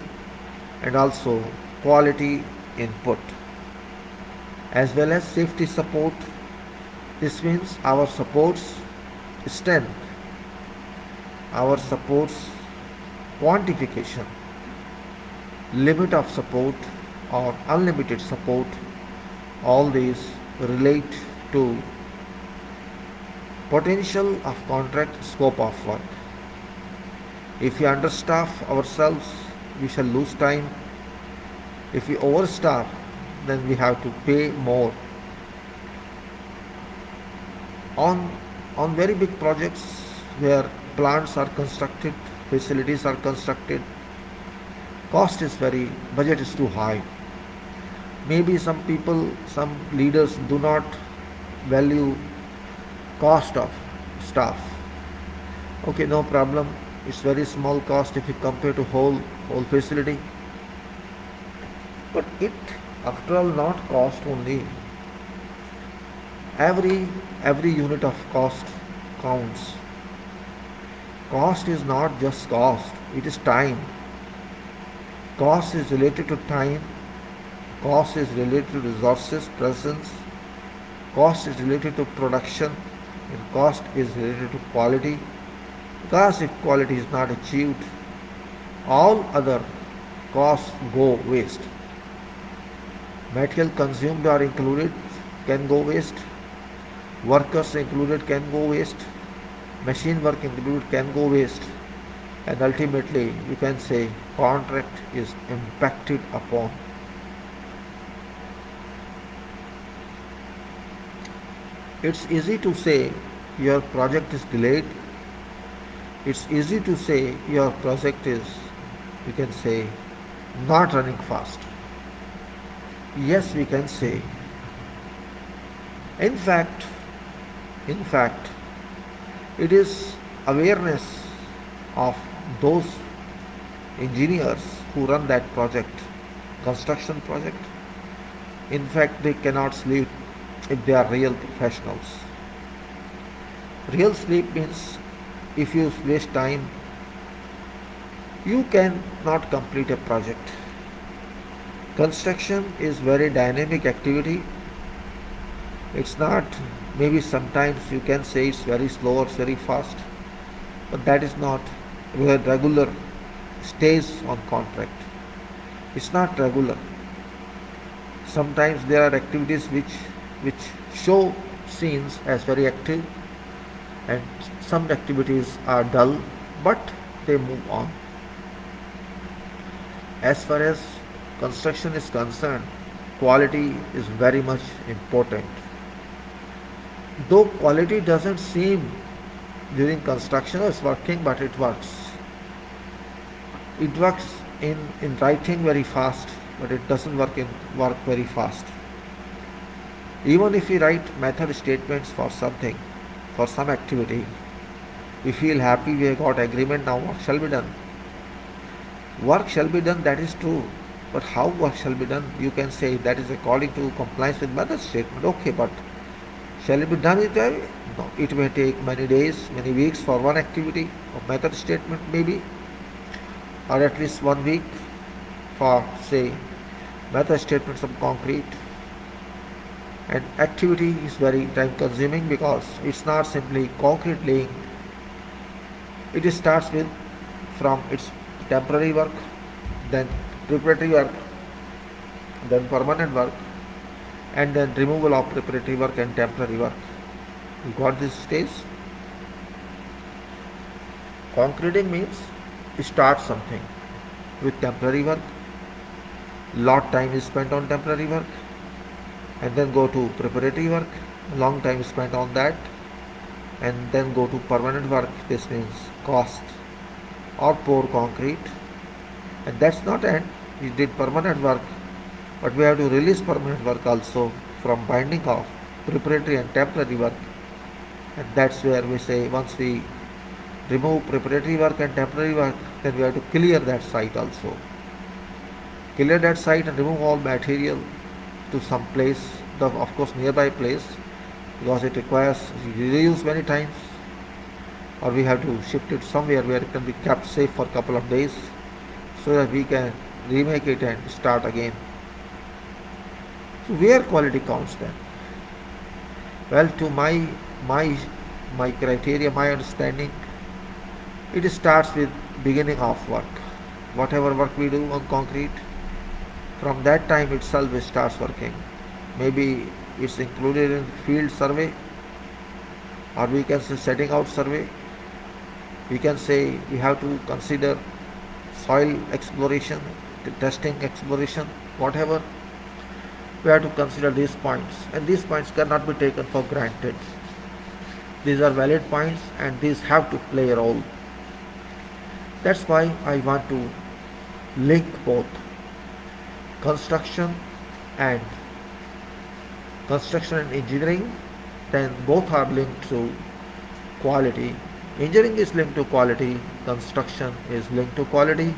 and also quality input, as well as safety support. This means our supports strength, our supports quantification, limit of support or unlimited support. All these relate to potential of contract scope of work. If we understaff ourselves, we shall lose time. If we overstaff, then we have to pay more. On very big projects where plants are constructed, facilities are constructed, budget is too high. Maybe some people, some leaders do not value cost of staff. Okay, no problem. It's very small cost if you compare to whole facility. But it, after all, not cost only. Every unit of cost counts. Cost is not just cost, it is time. Cost is related to time, cost is related to resources, presence, cost is related to production, and cost is related to quality. Because if quality is not achieved, all other costs go waste. Material consumed or included can go waste. Workers included can go waste. Machine work included can go waste. And ultimately, you can say contract is impacted upon. It's easy to say your project is delayed. It's easy to say your project is, you can say, not running fast. Yes, we can say. In fact, in fact, it is awareness of those engineers who run that project, construction project. In fact, they cannot sleep if they are real professionals. Real sleep means if you waste time, you cannot complete a project. Construction is very dynamic activity. It's not, maybe sometimes you can say it's very slow or very fast, but that is not regular stays on contract. It's not regular. Sometimes there are activities which show scenes as very active, and some activities are dull, but they move on. As far as construction is concerned, quality is very much important. Though quality doesn't seem during construction is working, but it works. It works in writing very fast, but it doesn't work very fast. Even if we write method statements for something, for some activity, we feel happy we have got agreement, now work shall be done. Work shall be done, that is true. But how work shall be done? You can say that is according to compliance with method statement. Okay, but shall it be done in time? No, it may take many days, many weeks for one activity of method statement maybe, or at least 1 week for, say, method statements of concrete. And activity is very time consuming because it's not simply concrete laying. It starts with from its temporary work, then preparatory work, then permanent work, and then removal of preparatory work and temporary work. You got this stage? Concreting means start something with temporary work, lot time is spent on temporary work, and then go to preparatory work, long time spent on that, and then go to permanent work. This means cost or pour concrete. And that's not end. We did permanent work, but we have to release permanent work also from binding of preparatory and temporary work. And that's where we say once we remove preparatory work and temporary work, then we have to clear that site also. Clear that site and remove all material to some place, of course nearby place, because it requires reuse many times, or we have to shift it somewhere where it can be kept safe for a couple of days so that we can remake it and start again. So where quality counts then? Well, to my criteria, my understanding, it starts with beginning of work. Whatever work we do on concrete, from that time itself it starts working. Maybe it's included in field survey, or we can say setting out survey. We can say we have to consider soil exploration, testing exploration, whatever. We have to consider these points, and these points cannot be taken for granted. These are valid points and these have to play a role. That's why I want to link both construction and engineering. Then both are linked to quality. Engineering is linked to quality, construction is linked to quality.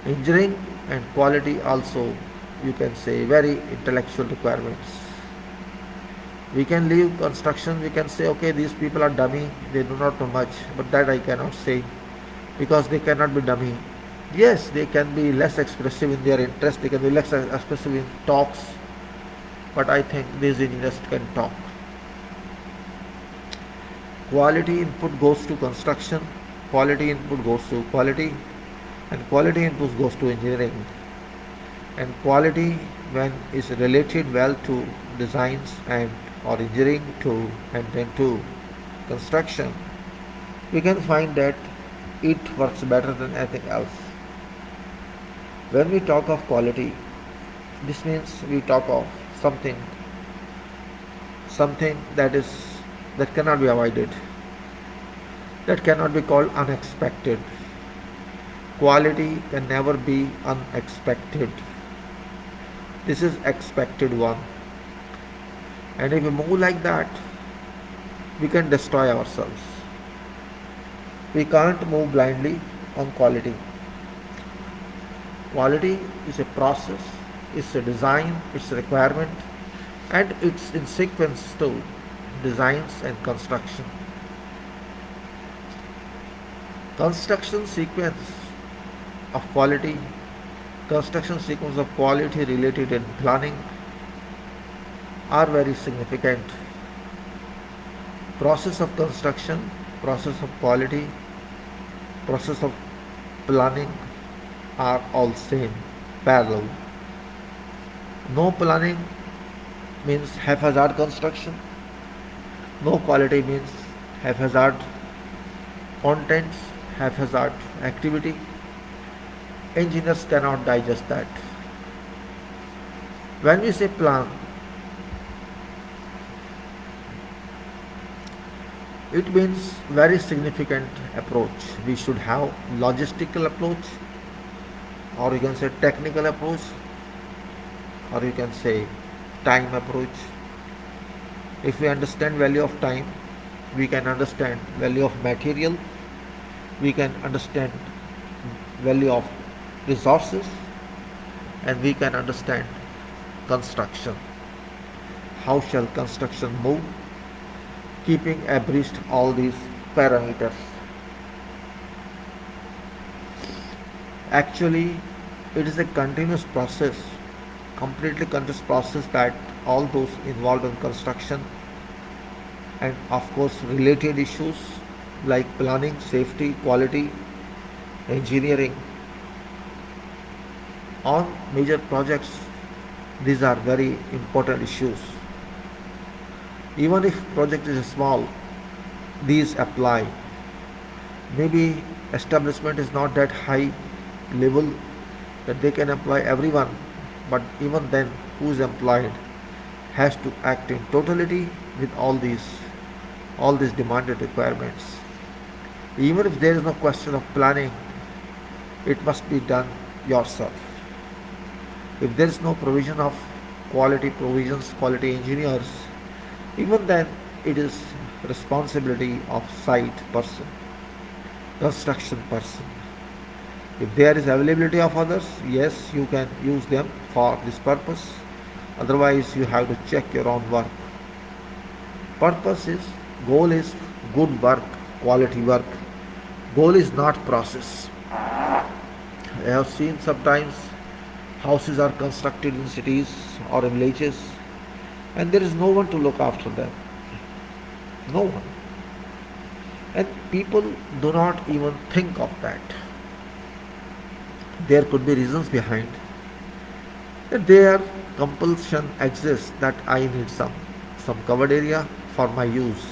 Engineering and quality also, you can say, very intellectual requirements. We can leave construction, we can say, okay, these people are dummy, they do not know much, but that I cannot say because they cannot be dummy. Yes, they can be less expressive in their interest, they can be less expressive in talks, but I think these engineers can talk. Quality input goes to construction, quality input goes to quality, and quality input goes to engineering. And quality, when is related well to designs and or engineering to and then to construction, we can find that it works better than anything else. When we talk of quality, this means we talk of something, something that cannot be avoided, that cannot be called unexpected. Quality can never be unexpected. This is expected one. And if we move like that, we can destroy ourselves. We can't move blindly on quality. Quality is a process, it's a design, it's a requirement, and it's in sequence to designs and construction. Construction sequence of quality, construction sequence of quality related and planning are very significant. Process of construction, process of quality, process of planning are all same, parallel. No planning means haphazard construction. No quality means haphazard contents, haphazard activity. Engineers cannot digest that. When we say plan, it means very significant approach. We should have logistical approach, or you can say technical approach, or you can say time approach. If we understand value of time, we can understand value of material, we can understand value of resources, and we can understand construction. How shall construction move? Keeping abreast all these parameters. Actually, it is a continuous process, completely continuous process that all those involved in construction and of course related issues like planning, safety, quality, engineering on major projects, these are very important issues. Even if project is small, these apply. Maybe establishment is not that high level that they can employ everyone, but even then who is employed has to act in totality with all these demanded requirements. Even if there is no question of planning, it must be done yourself. If there is no provision of quality provisions, quality engineers, even then it is responsibility of site person, construction person. If there is availability of others, yes, you can use them for this purpose. Otherwise, you have to check your own work. Goal is good work, quality work. Goal is not process. I have seen sometimes houses are constructed in cities or in villages and there is no one to look after them. No one. And people do not even think of that. There could be reasons behind that their compulsion exists that I need some covered area for my use.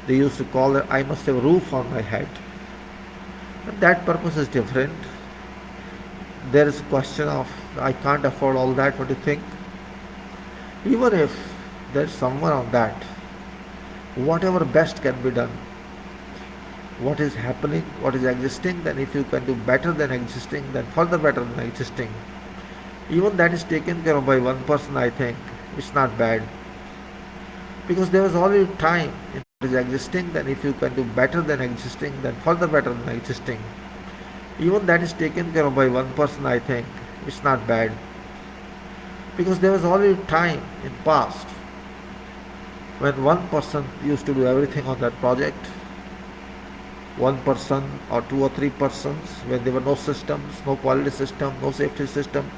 They used to call it, I must have a roof on my head. But that purpose is different. There is a question of I can't afford all that, what do you think? Even if there is someone on that, whatever best can be done, what is happening, what is existing, then if you can do better than existing, then further better than existing. Even that is taken care of by one person, I think it's not bad. Because there was already time in what is existing, then if you can do better than existing, then further better than existing. Even that is taken care of by one person, I think it's not bad. Because there was already time in past When one person used to do everything on that project, one person or two or three persons, when there were no systems, no quality system, no safety system,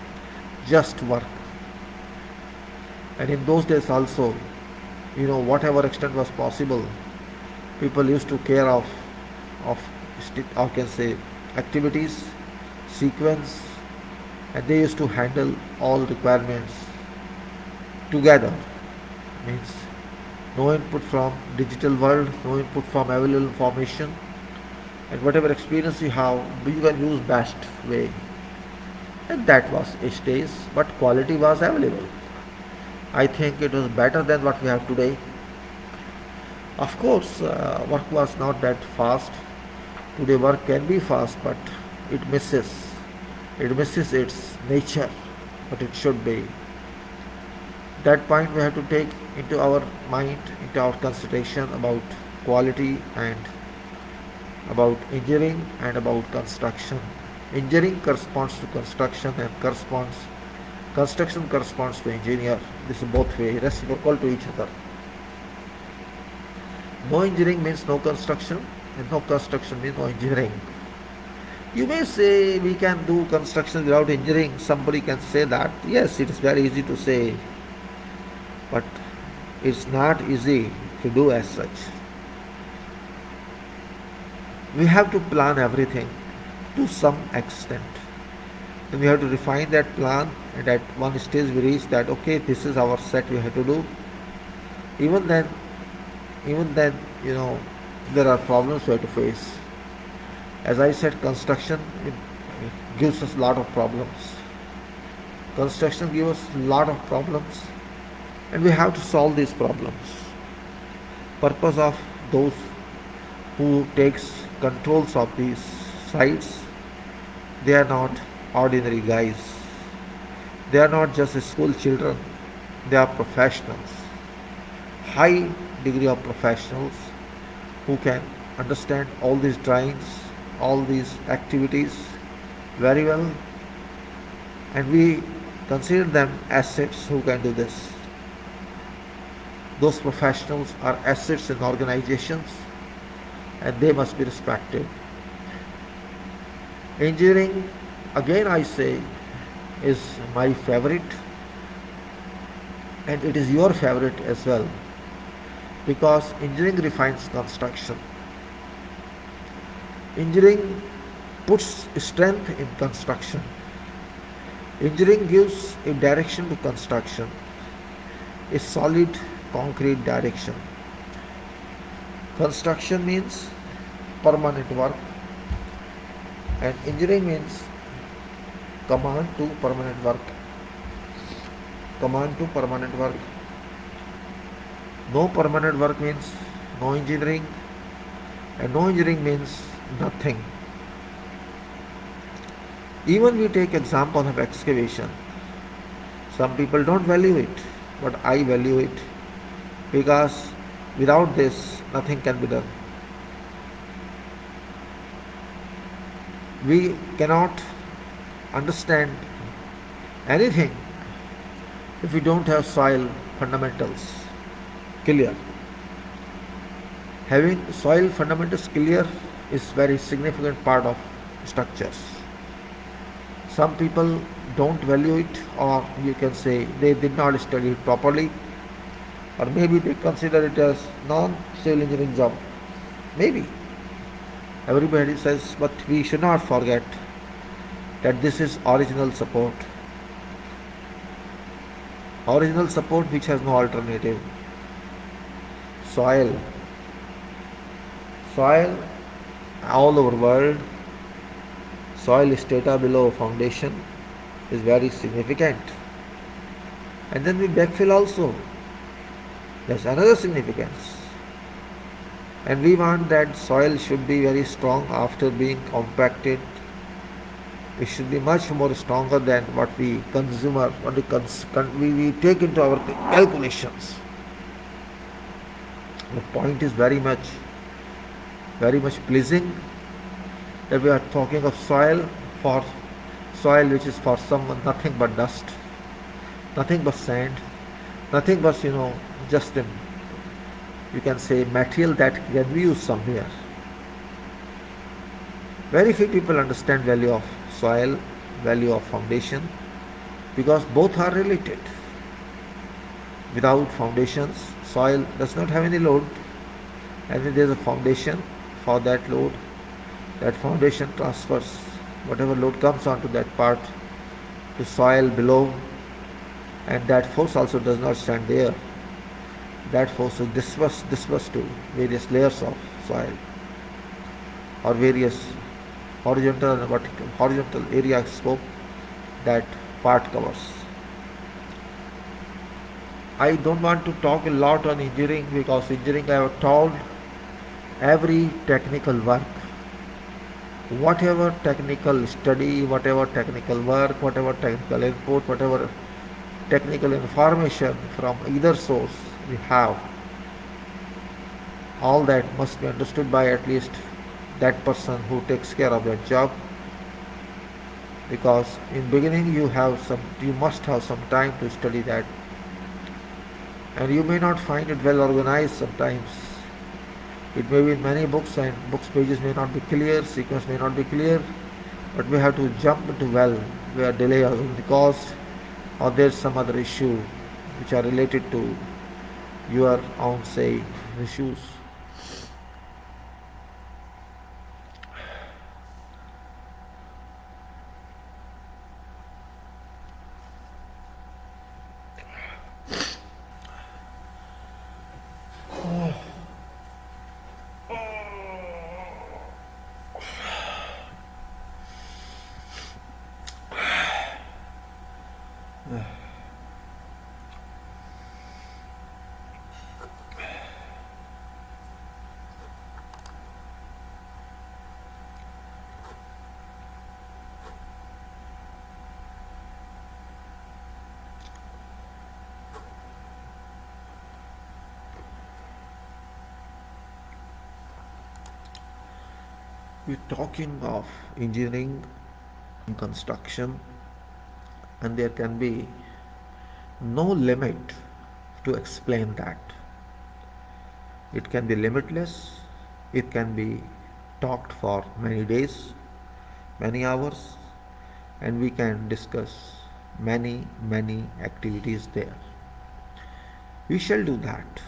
just work. And in those days also, whatever extent was possible, people used to care of or can say activities, sequence, and they used to handle all requirements together. Means no input from digital world, no input from available information, and whatever experience you have, you can use best way. And that was stage, but quality was available. I think it was better than what we have today. Of course, work was not that fast. Today work can be fast, but it misses. It misses its nature, what it should be. That point we have to take into our mind, into our consideration about quality and about engineering and about construction. Engineering corresponds to construction and construction corresponds to engineer. This is both way, reciprocal to each other. No engineering means no construction, and no construction means no engineering. You may say we can do construction without engineering. Somebody can say that. Yes, it is very easy to say, but it's not easy to do as such. We have to plan everything to some extent. Then we have to refine that plan, and at one stage we reach that, okay, this is our set we have to do. Even then, there are problems we have to face. As I said, construction it gives us a lot of problems. Construction gives us a lot of problems, and we have to solve these problems. Purpose of those who takes controls of these sites, they are not ordinary guys. They are not just school children. They are professionals. High degree of professionals who can understand all these drawings, all these activities very well, and we consider them assets who can do this. Those professionals are assets in organizations, and they must be respected. Engineering, again I say, is my favorite, and it is your favorite as well, because engineering refines construction. Engineering puts strength in construction. Engineering gives a direction to construction, a solid concrete direction. Construction means permanent work, and engineering means command to permanent work. Command to permanent work. No permanent work means no engineering, and no engineering means nothing. Even we take example of excavation. Some people don't value it, but I value it, because without this nothing can be done. We cannot understand anything if we don't have soil fundamentals clear. Having soil fundamentals clear is very significant part of structures. Some people don't value it, or you can say they did not study it properly, or maybe they consider it as non-civil engineering job. Maybe. Everybody says, but we should not forget that this is original support. Original support which has no alternative. Soil all over world, soil strata below foundation is very significant. And then we backfill also. There's another significance. And we want that soil should be very strong after being compacted. It should be much more stronger than what we consume, or what we take into our calculations. The point is very much pleasing that we are talking of soil which is for someone nothing but dust, nothing but sand, nothing but just you can say, material that can be used somewhere. Very few people understand value of soil, value of foundation, because both are related. Without foundations, soil does not have any load, and when there is a foundation for that load, that foundation transfers whatever load comes onto that part to soil below, and that force also does not stand there. That force is dispersed to various layers of soil or various horizontal and vertical horizontal area scope that part covers. I don't want to talk a lot on engineering, because engineering, I have told, every technical work, whatever technical study, whatever technical work, whatever technical input, whatever technical information from either source we have, all that must be understood by at least that person who takes care of that job, because in beginning you must have some time to study that, and you may not find it well organized sometimes. It may be in many books, and books pages may not be clear, sequence may not be clear, but we have to jump into well where delay is caused, or there's some other issue which are related to your own, say, issues. We're talking of engineering and construction, and there can be no limit to explain that. It can be limitless, it can be talked for many days, many hours, and we can discuss many activities there. We shall do that,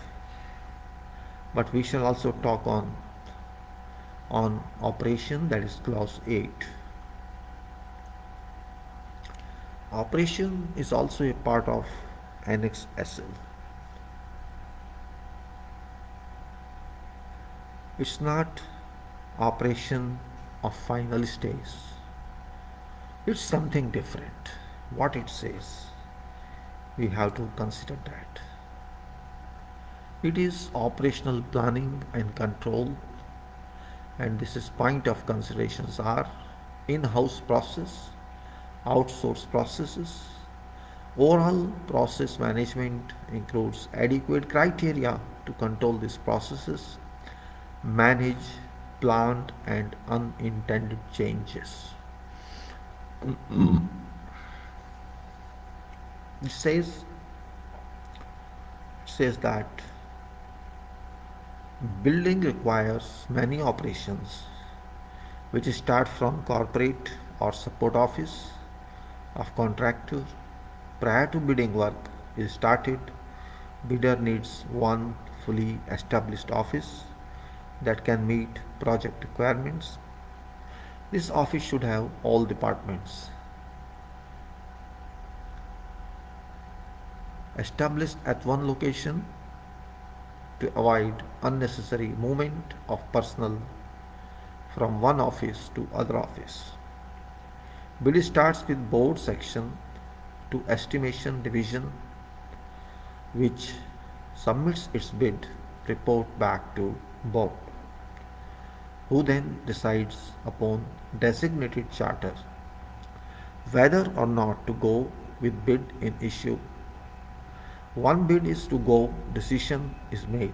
but we shall also talk on operation, that is clause 8. Operation is also a part of AnnexSL. It's not operation of final stage. It's something different. What it says, we have to consider that. It is operational planning and control, and this is point of considerations are in-house process, outsourced processes. Overall process management includes adequate criteria to control these processes, manage planned and unintended changes. It says that building requires many operations which start from corporate or support office of contractor. Prior to bidding work is started, bidder needs one fully established office that can meet project requirements. This office should have all departments established at one location to avoid unnecessary movement of personnel from one office to other office. Bid starts with board section to estimation division, which submits its bid report back to board, who then decides upon designated charter whether or not to go with bid in issue. One bid is to go, decision is made.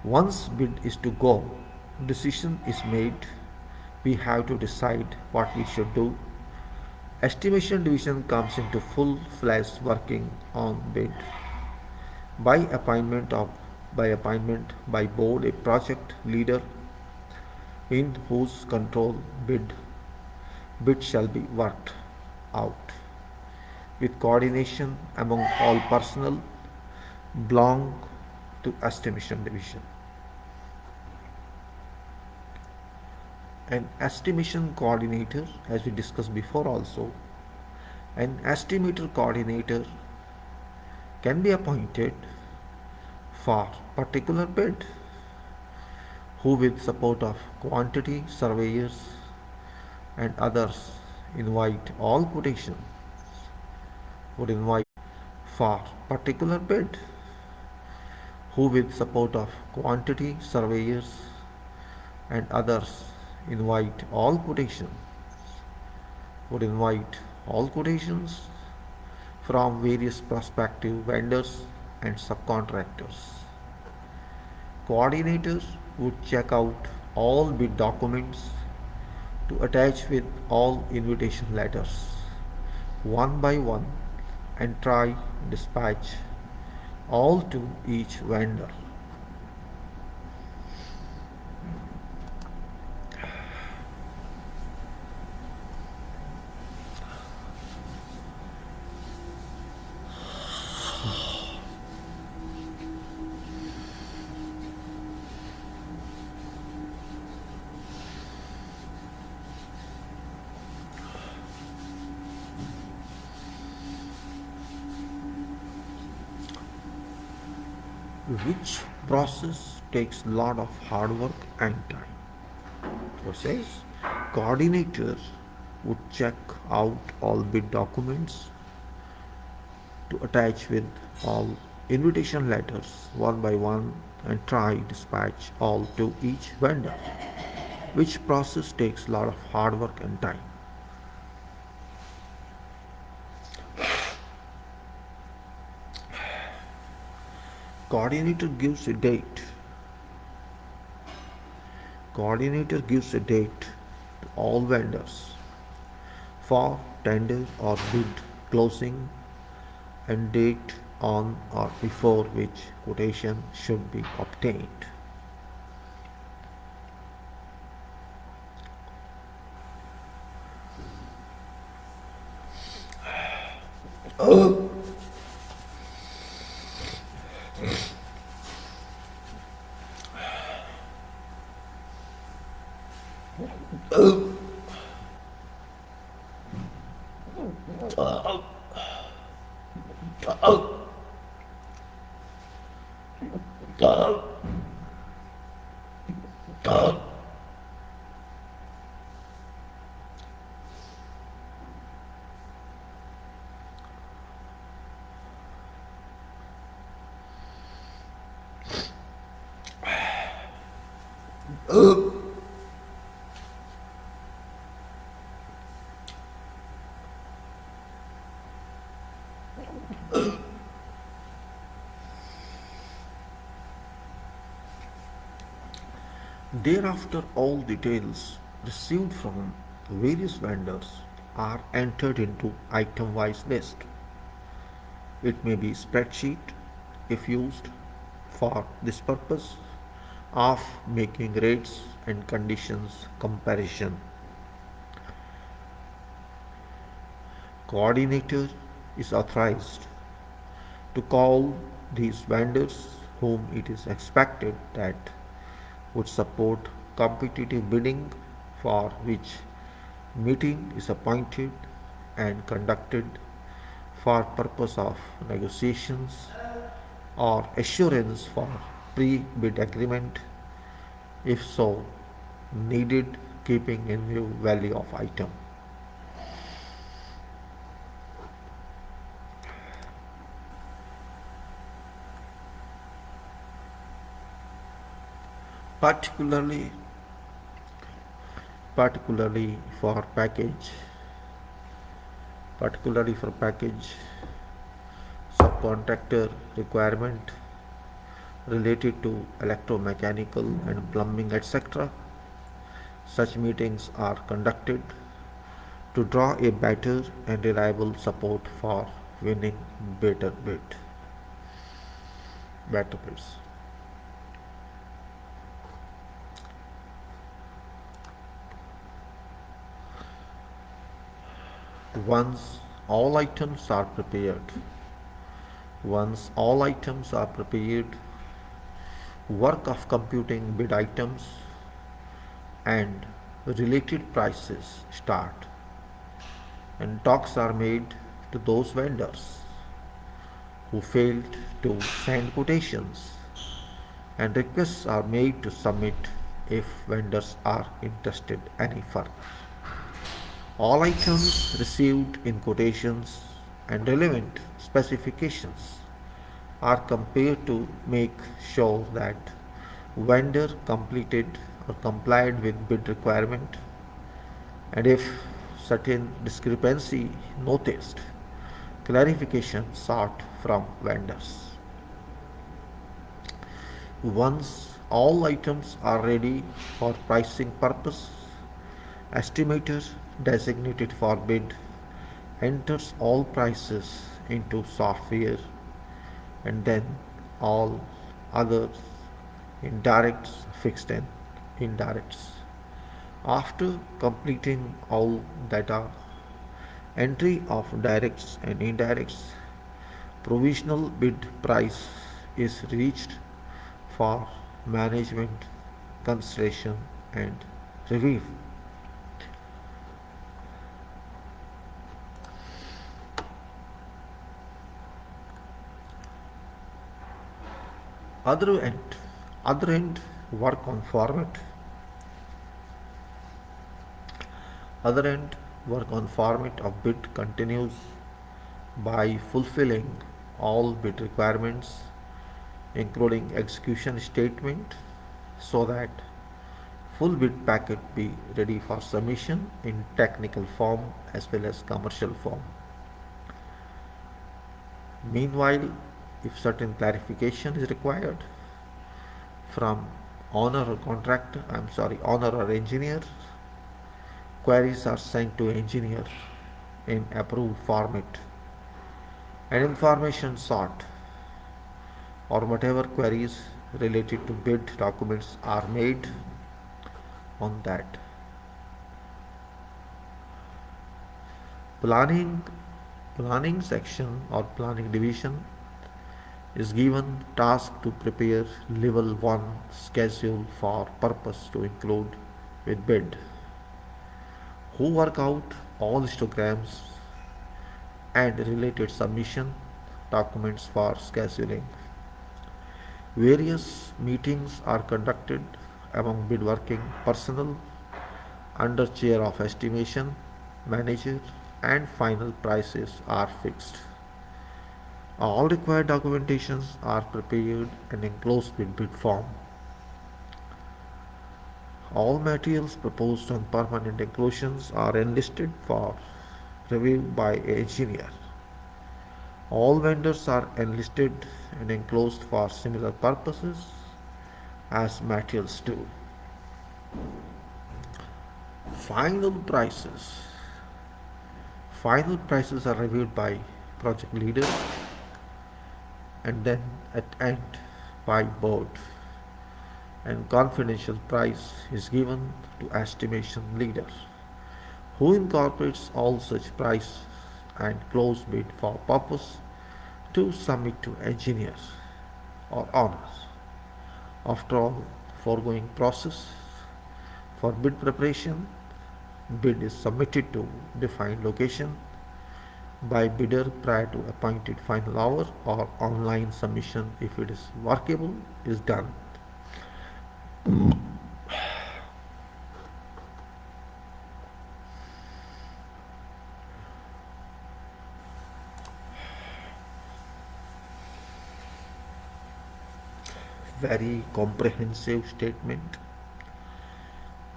Once bid is to go, decision is made, we have to decide what we should do. Estimation division comes into full-fledged working on bid by appointment of by appointment by board a project leader in whose control bid shall be worked out with coordination among all personnel belong to estimation division. An estimation coordinator, as we discussed before also, an estimator coordinator can be appointed for particular bid who with support of quantity surveyors and others invite all quotation would invite for particular bid who with support of quantity surveyors and others invite all quotations would invite all quotations from various prospective vendors and subcontractors. Coordinators would check out all bid documents to attach with all invitation letters one by one and try dispatch all to each vendor. Which process takes a lot of hard work and time. So says coordinator would check out all bid documents to attach with all invitation letters one by one and try dispatch all to each vendor, which process takes a lot of hard work and time. Coordinator gives a date. Coordinator gives a date to all vendors for tender or bid closing and date on or before which quotation should be obtained. Thereafter, all details received from various vendors are entered into item-wise list. It may be spreadsheet if used for this purpose of making rates and conditions comparison. Coordinator is authorized to call these vendors whom it is expected that would support competitive bidding, for which meeting is appointed and conducted for purpose of negotiations or assurance for pre-bid agreement, if so needed, keeping in view value of item. Particularly particularly for package particularly for package subcontractor requirement related to electromechanical and plumbing, etc. Such meetings are conducted to draw a better and reliable support for winning better bids. Once all items are prepared, once all items are prepared, work of computing bid items and related prices start, and talks are made to those vendors who failed to send quotations, and requests are made to submit if vendors are interested any further. All items received in quotations and relevant specifications are compared to make sure that vendor completed or complied with bid requirement, and if certain discrepancy noticed, clarification sought from vendors. Once all items are ready for pricing purpose, estimator designated for bid enters all prices into software, and then all other indirects, fixed and indirects. After completing all data entry of directs and indirects, provisional bid price is reached for management consideration and review. Other end, other end work on format. Other end work on format of bid continues by fulfilling all bid requirements, including execution statement, so that full bid packet be ready for submission in technical form as well as commercial form. Meanwhile, if certain clarification is required from owner or engineer, queries are sent to engineer in approved format, and information sought or whatever queries related to bid documents are made on that. Planning section or planning division is given task to prepare level 1 schedule for purpose to include with bid, who work out all histograms and related submission documents for scheduling. Various meetings are conducted among bid working personnel under chair of estimation manager, and final prices are fixed. All required documentations are prepared and enclosed with bid form. All materials proposed on permanent enclosures are enlisted for review by an engineer. All vendors are enlisted and enclosed for similar purposes as materials do. Final prices. Final prices are reviewed by project leader and then at end by board, and confidential price is given to estimation leader, who incorporates all such price and close bid for purpose to submit to engineer or owners. After all foregoing process for bid preparation, bid is submitted to defined location by bidder prior to appointed final hour, or online submission if it is workable is done. Very comprehensive statement,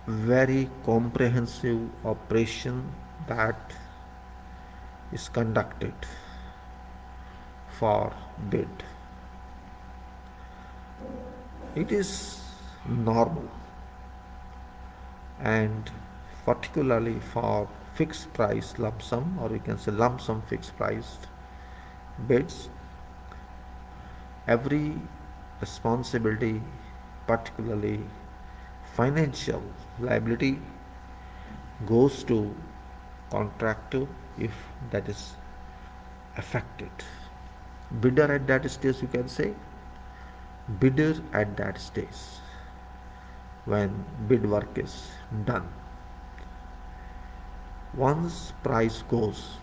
very comprehensive operation that is conducted for bid. It is normal, and particularly for fixed price lump sum, or you can say lump sum fixed price bids, every responsibility, particularly financial liability, goes to contractor if that is affected. Bidder at that stage, you can say, bidder at that stage when bid work is done. Once price goes,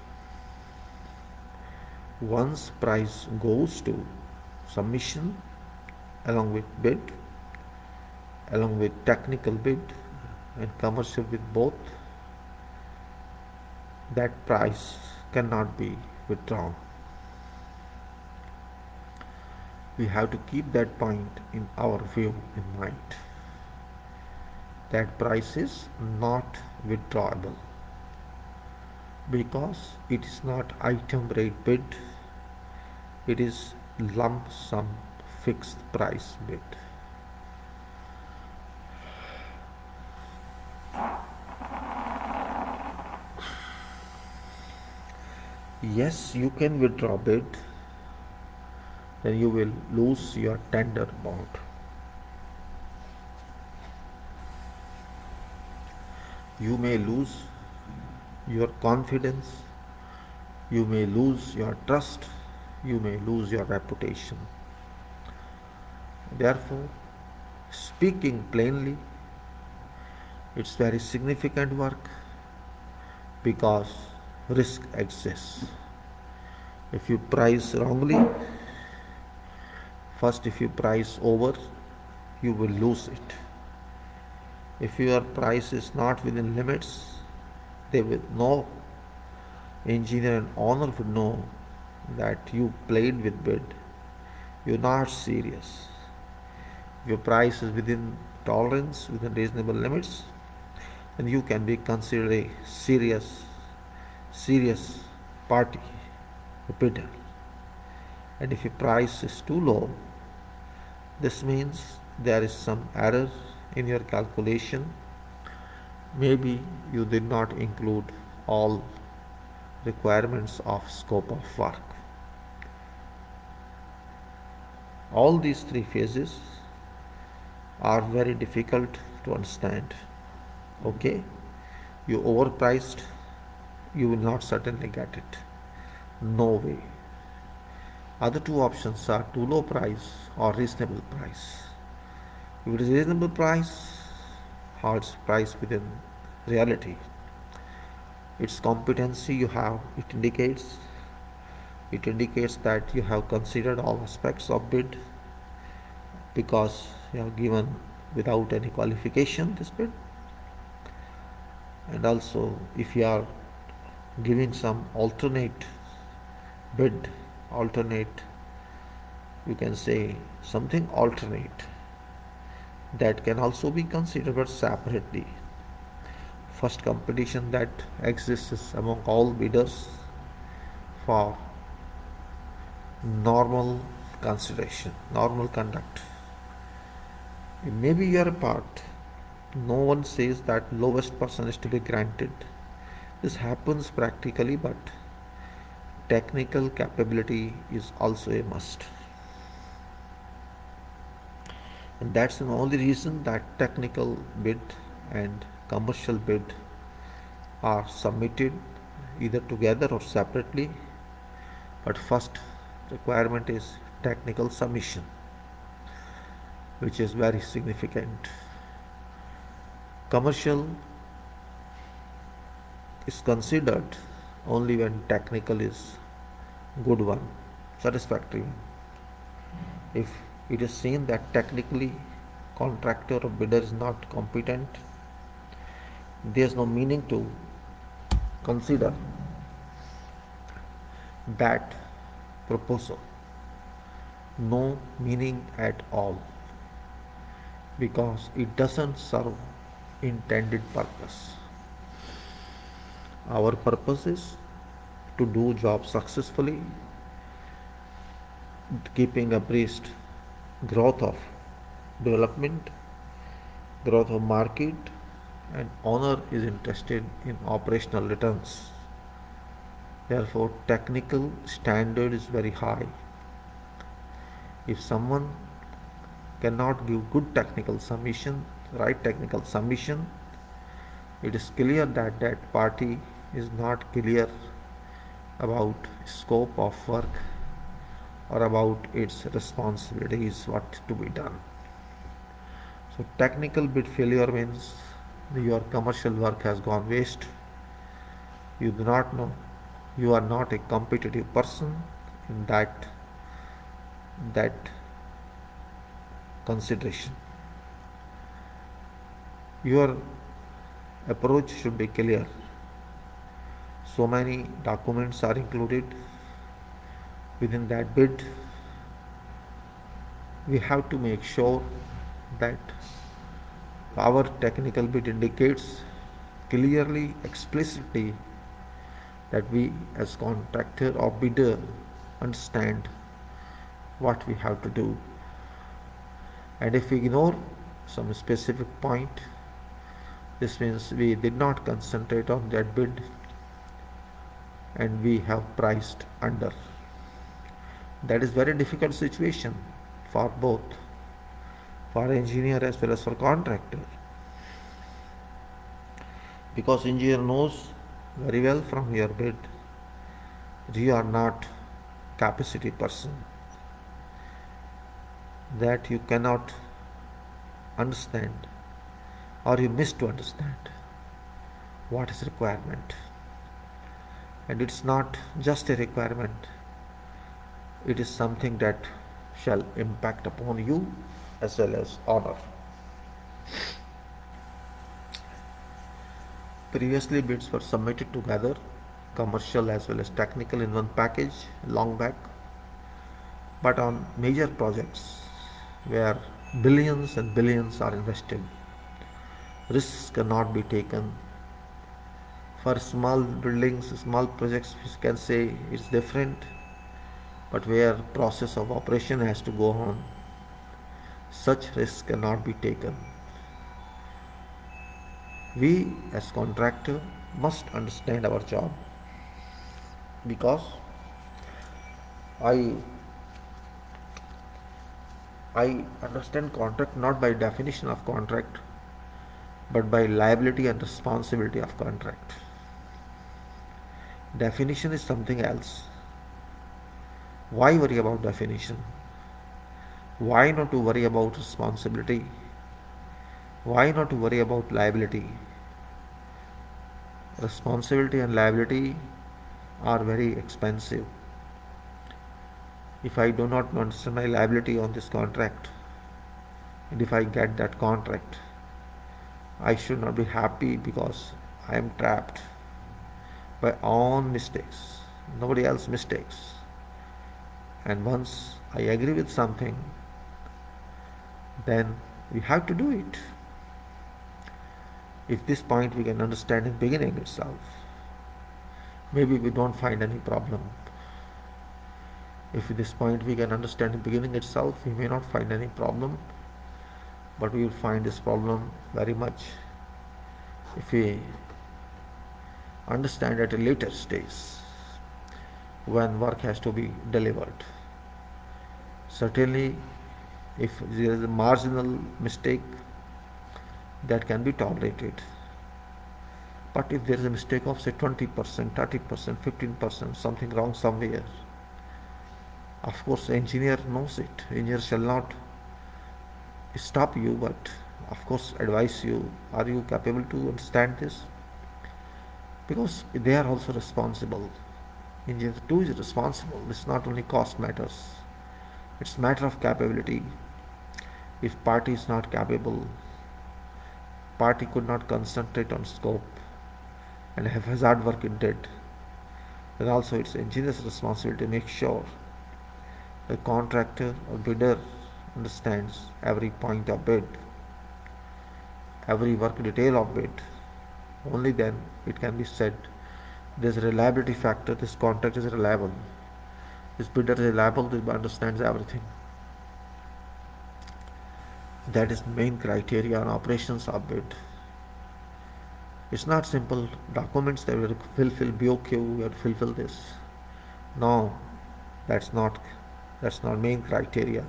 once price goes to submission along with bid, along with technical bid and commercial bid both, that price cannot be withdrawn. We have to keep that point in our view in mind. That price is not withdrawable because it is not item rate bid, it is lump sum fixed price bid. Yes, you can withdraw bid, then you will lose your tender amount. You may lose your confidence, you may lose your trust, you may lose your reputation. Therefore, speaking plainly, it's very significant work because risk exists. If you price wrongly, first if you price over, you will lose it. If your price is not within limits, they will know, engineer and owner would know that you played with bid, you're not serious. If your price is within tolerance, within reasonable limits, then you can be considered a serious party, a bidder. And if your price is too low, this means there is some error in your calculation. Maybe you did not include all requirements of scope of work. All these three phases are very difficult to understand. Okay, you overpriced, you will not certainly get it. No way. Other two options are too low price or reasonable price. If it is reasonable price, or it's price within reality, its competency you have, it indicates that you have considered all aspects of bid because you have given without any qualification this bid. And also if you are giving some alternate bid, you can say something alternate, that can also be considered but separately. First competition that exists is among all bidders for normal consideration, normal conduct. Maybe you are a part. No one says that lowest person is to be granted. This happens practically, but technical capability is also a must. And that's the only reason that technical bid and commercial bid are submitted either together or separately. But first requirement is technical submission, which is very significant. Commercial is considered only when technical is good one, satisfactory one. If it is seen that technically contractor or bidder is not competent, there is no meaning to consider that proposal. No meaning at all, because it doesn't serve intended purpose. Our purpose is to do job successfully, keeping abreast growth of development, growth of market, and owner is interested in operational returns. Therefore, technical standard is very high. If someone cannot give good technical submission, right technical submission, it is clear that that party is not clear about scope of work or about its responsibilities, what to be done. So technical bid failure means your commercial work has gone waste. You do not know. You are not a competitive person in that consideration. Your approach should be clear. So many documents are included within that bid. We have to make sure that our technical bid indicates clearly, explicitly that we as contractor or bidder understand what we have to do. And if we ignore some specific point, this means we did not concentrate on that bid and we have priced under. That is very difficult situation for both, for engineer as well as for contractor, because engineer knows very well from your bid you are not capacity person, that you cannot understand or you miss to understand what is requirement. And it's not just a requirement, it is something that shall impact upon you as well as honor. Previously bids were submitted together, commercial as well as technical in one package long back. But on major projects where billions and billions are invested, risks cannot be taken. For small buildings, small projects, we can say it's different, but where process of operation has to go on, such risks cannot be taken. We as contractor must understand our job, because I understand contract not by definition of contract, but by liability and responsibility of contract. Definition is something else. Why worry about definition? Why not to worry about responsibility? Why not to worry about liability? Responsibility and liability are very expensive. If I do not understand my liability on this contract, and if I get that contract, I should not be happy because I am trapped by own mistakes, nobody else's mistakes. And once I agree with something, then we have to do it. If this point we can understand in beginning itself, maybe we don't find any problem. If this point we can understand in beginning itself, we may not find any problem, but we will find this problem very much if we understand at a later stage when work has to be delivered. Certainly, if there is a marginal mistake, that can be tolerated. But if there is a mistake of say 20%, 30%, 15%, something wrong somewhere, of course the engineer knows it. Engineer shall not stop you, but of course advise you, are you capable to understand this? Because they are also responsible. Engineer too is responsible. It's not only cost matters, it's matter of capability. If party is not capable, party could not concentrate on scope and have hazard work in it, then also it's engineer's responsibility to make sure the contractor or bidder understands every point of bid, every work detail of bid. Only then it can be said there's a reliability factor, this contract is reliable, this bidder is reliable, this understands everything. That is the main criteria on operations of bid. It's not simple documents that will fulfill BOQ, we have to fulfill this. No, that's not main criteria.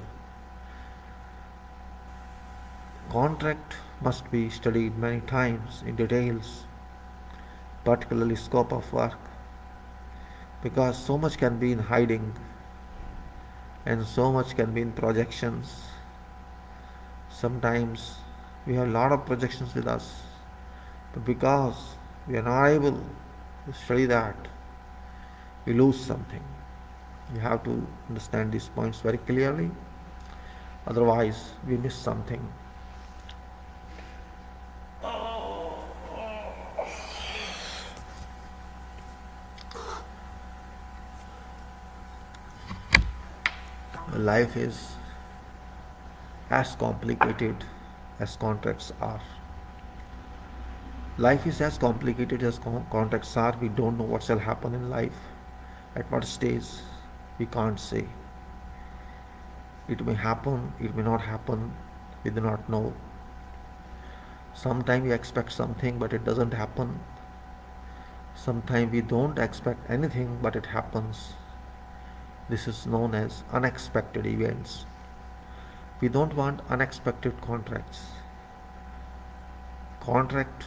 Contract must be studied many times in details, particularly scope of work, because so much can be in hiding and so much can be in projections. Sometimes we have a lot of projections with us, but because we are not able to study that, we lose something. You have to understand these points very clearly, otherwise, we miss something. Life is as complicated as contracts are. Life is as complicated as contracts are. We don't know what shall happen in life, at what stage, we can't say. It may happen, it may not happen, we do not know. Sometimes we expect something but it doesn't happen. Sometimes we don't expect anything but it happens. This is known as unexpected events. We don't want unexpected contracts. Contract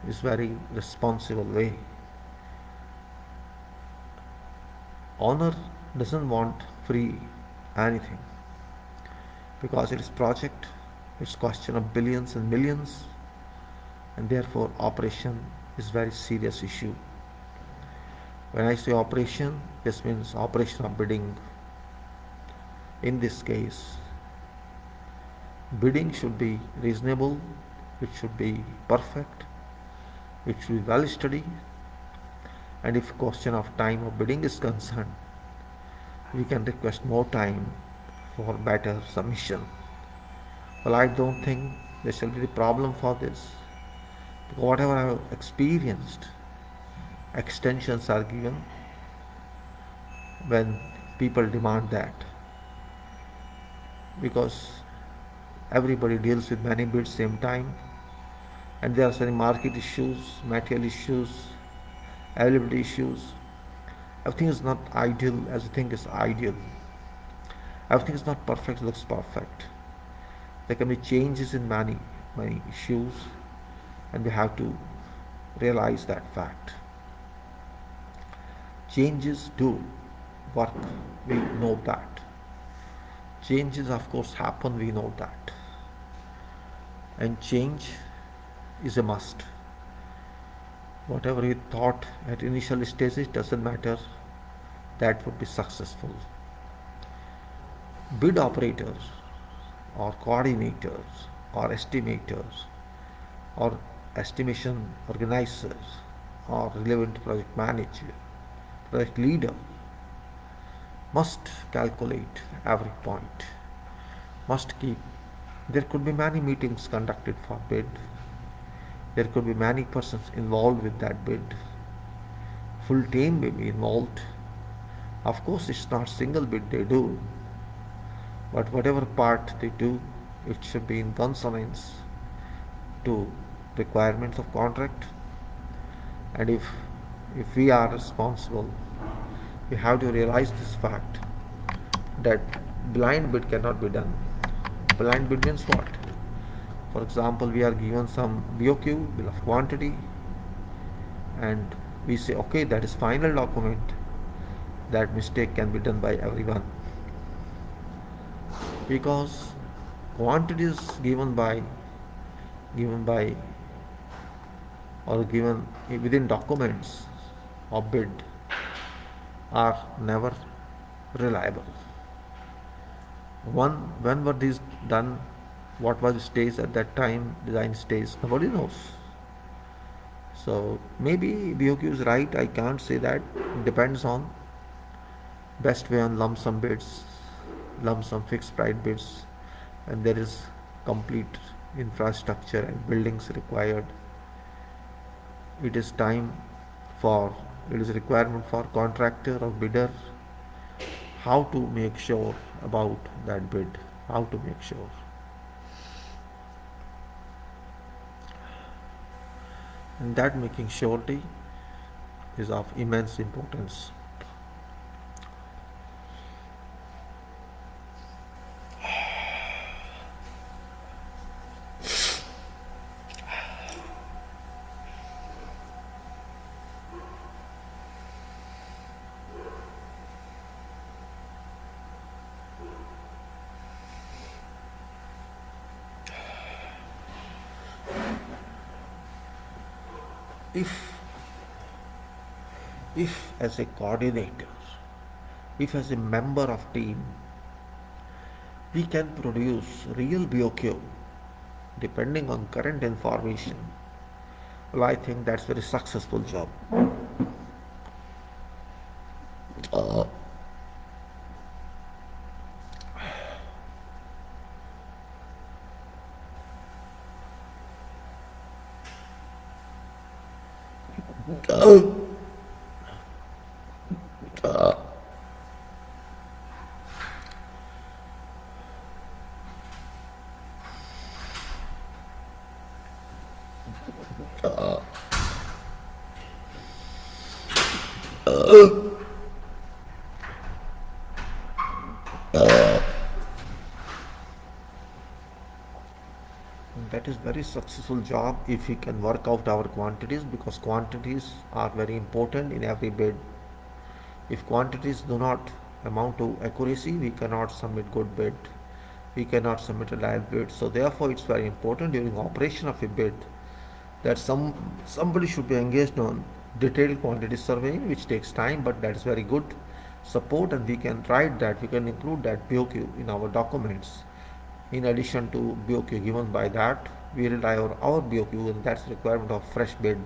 is very responsible way. Owner doesn't want free anything because it is project, it's question of billions and millions, and therefore operation is very serious issue. When I say operation, this means operation of bidding. In this case, bidding should be reasonable, it should be perfect, it should be well studied, and if question of time of bidding is concerned, we can request more time for better submission. Well, I don't think there shall be a problem for this. Because whatever I have experienced, extensions are given when people demand that. Because everybody deals with many bids same time, and there are some market issues, material issues, availability issues. Everything is not ideal as you think is ideal. Everything is not perfect, looks perfect. There can be changes in many issues, and we have to realize that fact. Changes do work, we know that. Changes, of course, happen, we know that. And change is a must. Whatever we thought at initial stages doesn't matter, that would be successful. Bid operators or coordinators or estimators or estimation organizers or relevant project manager, project leader must calculate every point, must keep. There could be many meetings conducted for bid. There could be many persons involved with that bid. Full team may be involved. Of course, it's not single bid they do, but whatever part they do, it should be in consonance to requirements of contract. And if we are responsible, we have to realize this fact that blind bid cannot be done. Blind bid means what? For example, we are given some BOQ, bill of quantity, and we say, okay, that is final document. That mistake can be done by everyone. Because quantities given by or given within documents of bid are never reliable. When were these done? What was the stage at that time? Design stage? Nobody knows. So maybe BOQ is right. I can't say that. It depends on best way on lump sum bids, lump sum fixed price bids, and there is complete infrastructure and buildings required. It is requirement for contractor or bidder how to make sure about that bid, how to make sure. And that making surety is of immense importance. If, if as a coordinator, if as a member of team, we can produce real BOQ depending on current information, well, I think that's a very successful job. That is very successful job if we can work out our quantities, because quantities are very important in every bid. If quantities do not amount to accuracy, we cannot submit good bid. We cannot submit a live bid. So therefore, it's very important during operation of a bid that somebody should be engaged on detailed quantity surveying, which takes time, but that is very good support, and we can write that, we can include that BOQ in our documents. In addition to BOQ given by that, we rely on our BOQ, and that's requirement of fresh bid.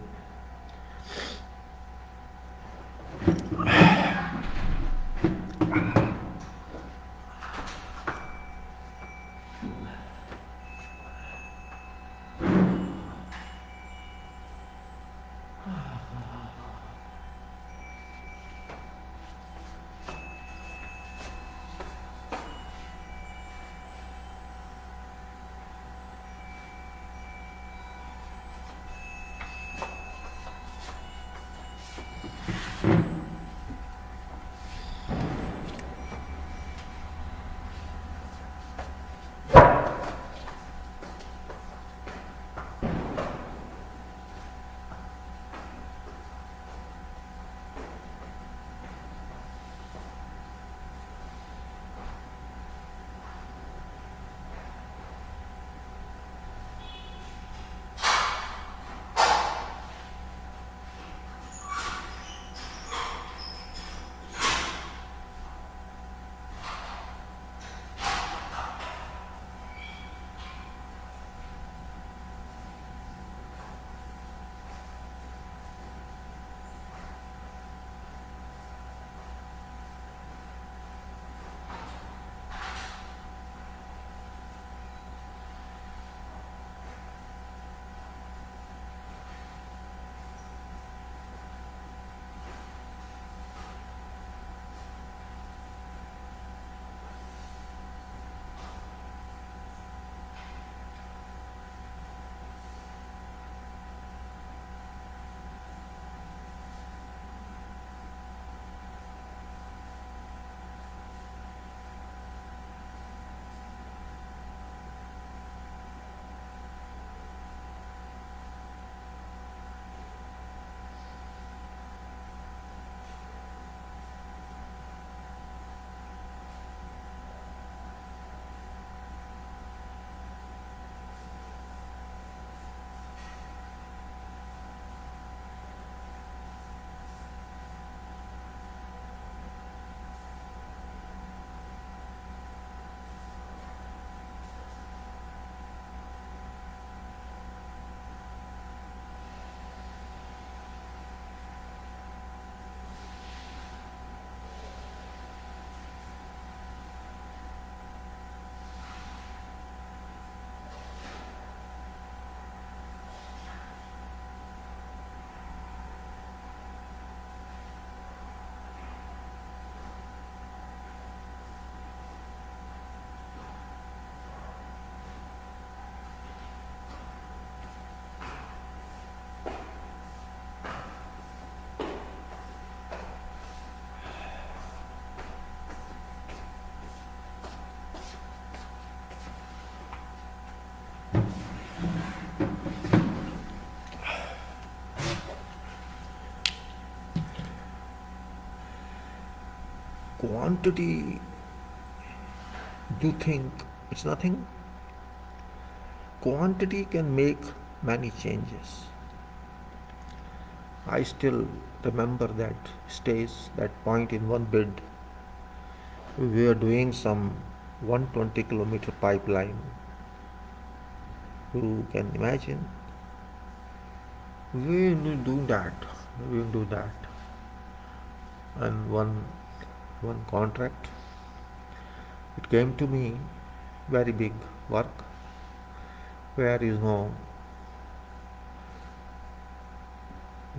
Quantity, you think it's nothing? Quantity can make many changes. I still remember that stage, that point in one bid. We were doing some 120-kilometer pipeline. You can imagine. We will do that. We will do that. And one contract. It came to me, very big work, where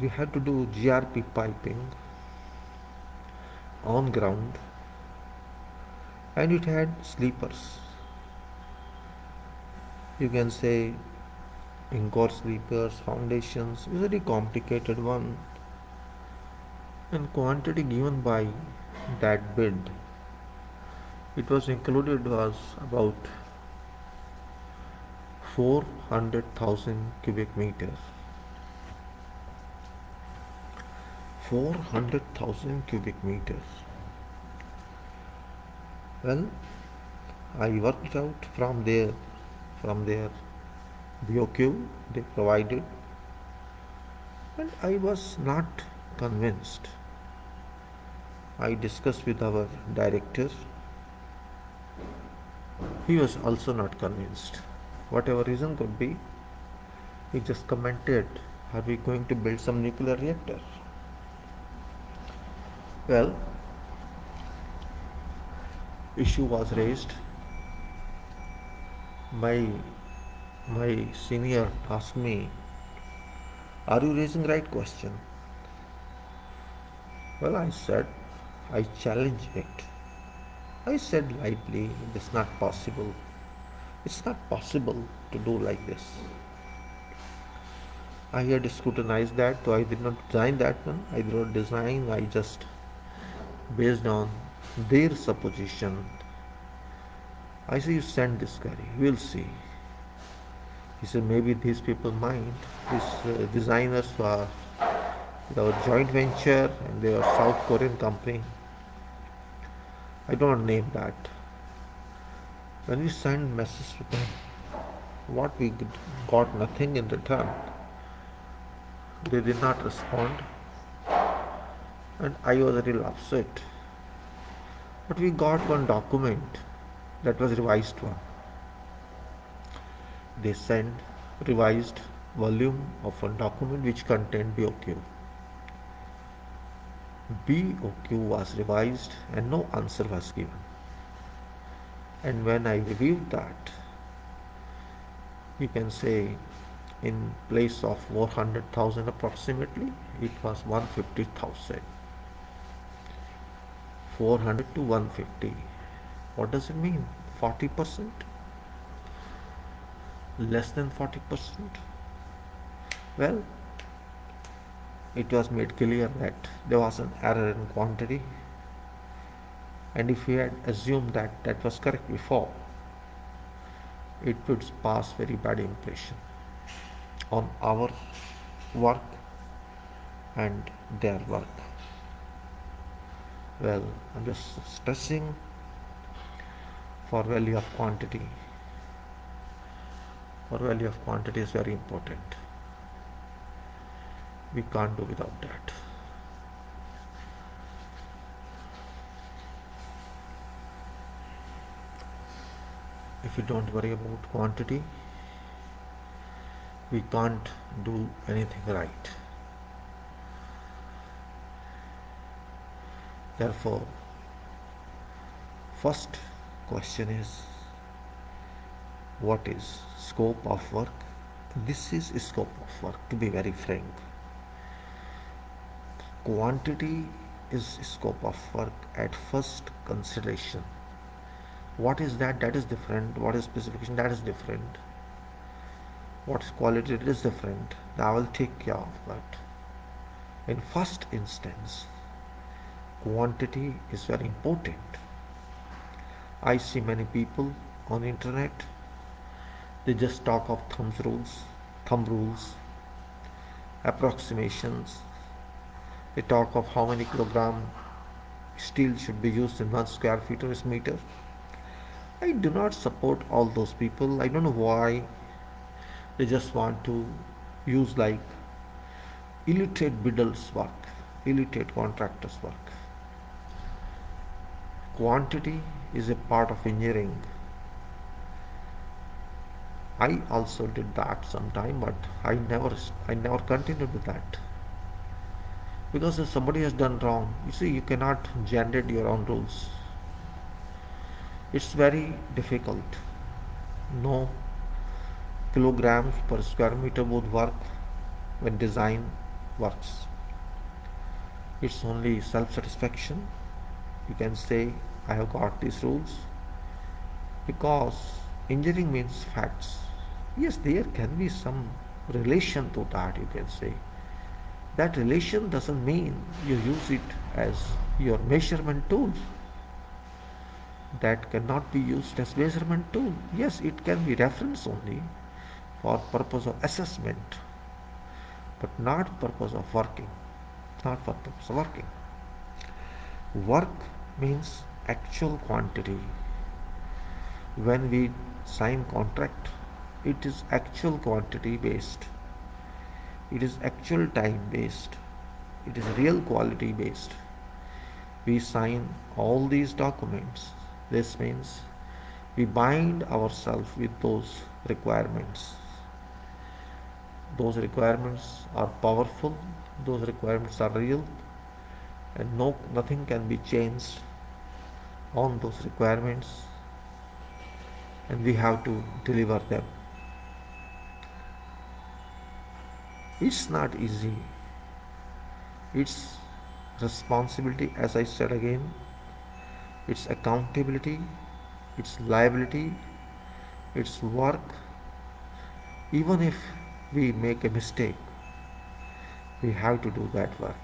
we had to do GRP piping on ground, and it had sleepers. You can say in-core sleepers, foundations, very complicated one, and quantity given by that bid. It was included was about 400,000 cubic meters. 400,000 cubic meters. Well, I worked out from their BOQ they provided, and I was not convinced. I discussed with our director. He was also not convinced. Whatever reason could be, he just commented, are we going to build some nuclear reactor? Well, issue was raised. My senior asked me, are you raising right question? Well, I said, I challenge it. I said lightly, it is not possible. It's not possible to do like this. I had scrutinized that, so I did not design that one. I did not design, I just based on their supposition. I say, you send this guy, we'll see. He said, maybe these people mind. These designers were our joint venture and they are South Korean company. I don't name that. When we sent messages to them, what we got nothing in return. They did not respond, and I was a little upset. But we got one document that was revised one. They sent revised volume of one document which contained BOQ. BOQ was revised and no answer was given. And when I reviewed that, you can say in place of 400,000 approximately, it was 150,000. 400 to 150. What does it mean? 40%? Less than 40%? Well, it was made clear that there was an error in quantity, and if we had assumed that that was correct before, it would pass very bad impression on our work and their work. Well, I'm just stressing for value of quantity. For value of quantity is very important. We can't do without that. If we don't worry about quantity, we can't do anything right. Therefore, first question is, what is scope of work? This is scope of work, to be very frank. Quantity is scope of work at first consideration. What is that? That is different. What is specification? That is different. What is quality? It is different. I will take care of that. In first instance, quantity is very important. I see many people on the internet, they just talk of thumb rules, approximations. They talk of how many kilogram steel should be used in 1 square feet or meter. I do not support all those people. I don't know why. They just want to use like illiterate bidders work, illiterate contractors work. Quantity is a part of engineering. I also did that sometime, but I never continued with that. Because if somebody has done wrong, you see, you cannot generate your own rules. It's very difficult. No kilograms per square meter would work when design works. It's only self-satisfaction. You can say, I have got these rules because engineering means facts. Yes, there can be some relation to that, you can say. That relation doesn't mean you use it as your measurement tool. That cannot be used as measurement tool. Yes, it can be reference only for purpose of assessment, but not purpose of working. Not for purpose of working. Work means actual quantity. When we sign contract, it is actual quantity based. It is actual time based. It is real quality based. We sign all these documents. This means we bind ourselves with those requirements. Those requirements are powerful, those requirements are real, and nothing can be changed on those requirements, and we have to deliver them. It's not easy. It's responsibility, as I said again, it's accountability, it's liability, it's work. Even if we make a mistake, we have to do that work.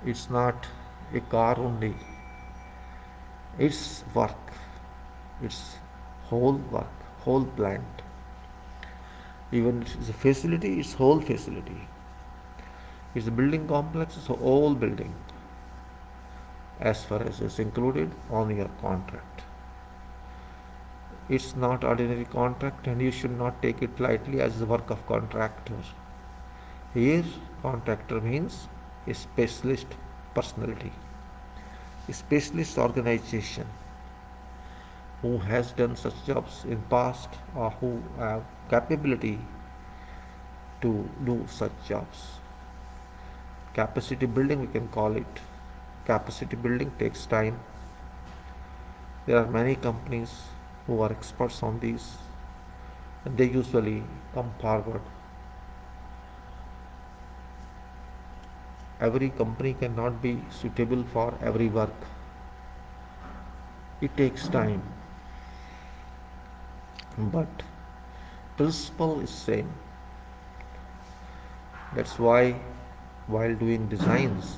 It's not a car only, it's work, it's whole work, whole plant. Even if it's a facility, it's whole facility. It's a building complex, it's a whole building, as far as is included on your contract. It's not ordinary contract, and you should not take it lightly as the work of contractor. Here, contractor means a specialist personality, a specialist organization who has done such jobs in past or who have capability to do such jobs. Capacity building, we can call it. Capacity building takes time. There are many companies who are experts on these, and they usually come forward. Every company cannot be suitable for every work. It takes time, but principle is same. That's why while doing designs,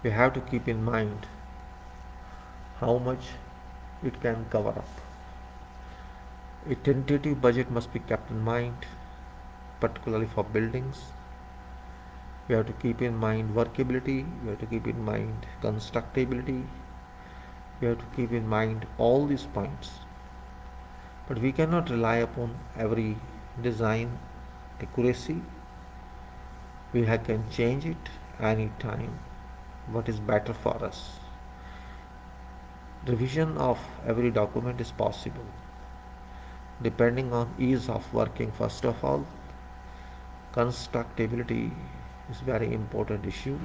we have to keep in mind how much it can cover up. A tentative budget must be kept in mind, particularly for buildings. We have to keep in mind workability, we have to keep in mind constructability, we have to keep in mind all these points. But we cannot rely upon every design accuracy. We can change it any time. What is better for us? Revision of every document is possible, depending on ease of working. First of all, constructability is a very important issue.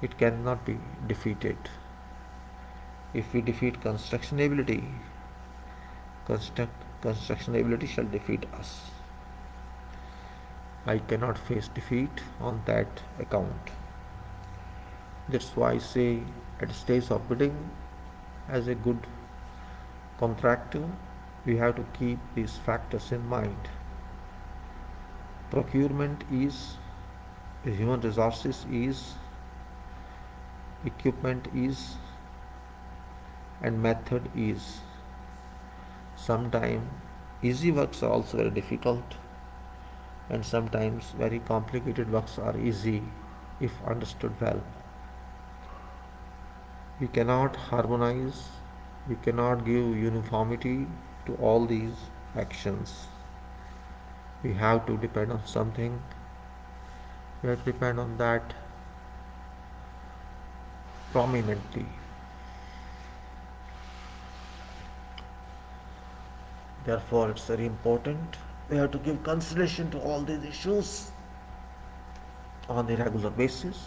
It cannot be defeated. If we defeat constructionability, constructionability shall defeat us. I cannot face defeat on that account. That's why I say at the stage of bidding, as a good contractor, we have to keep these factors in mind. Procurement is, human resources is, equipment is, and method is. Sometimes easy works are also very difficult, and sometimes very complicated works are easy if understood well. We cannot harmonize, we cannot give uniformity to all these actions. We have to depend on something. We have to depend on that prominently. Therefore, it's very important. We have to give consideration to all these issues on a regular basis.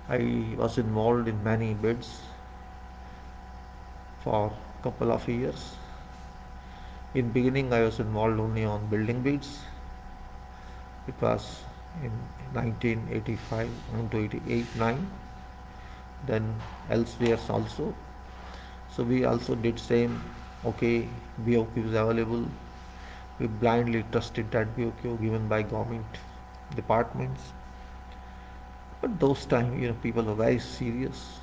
I was involved in many bids for a couple of years. In beginning, I was involved only on building bids. It was in 1985 to 88, 9. Then elsewhere also. So we also did same. Okay, BOQ is available. We blindly trusted that BOQ given by government departments. But those times, people are very serious.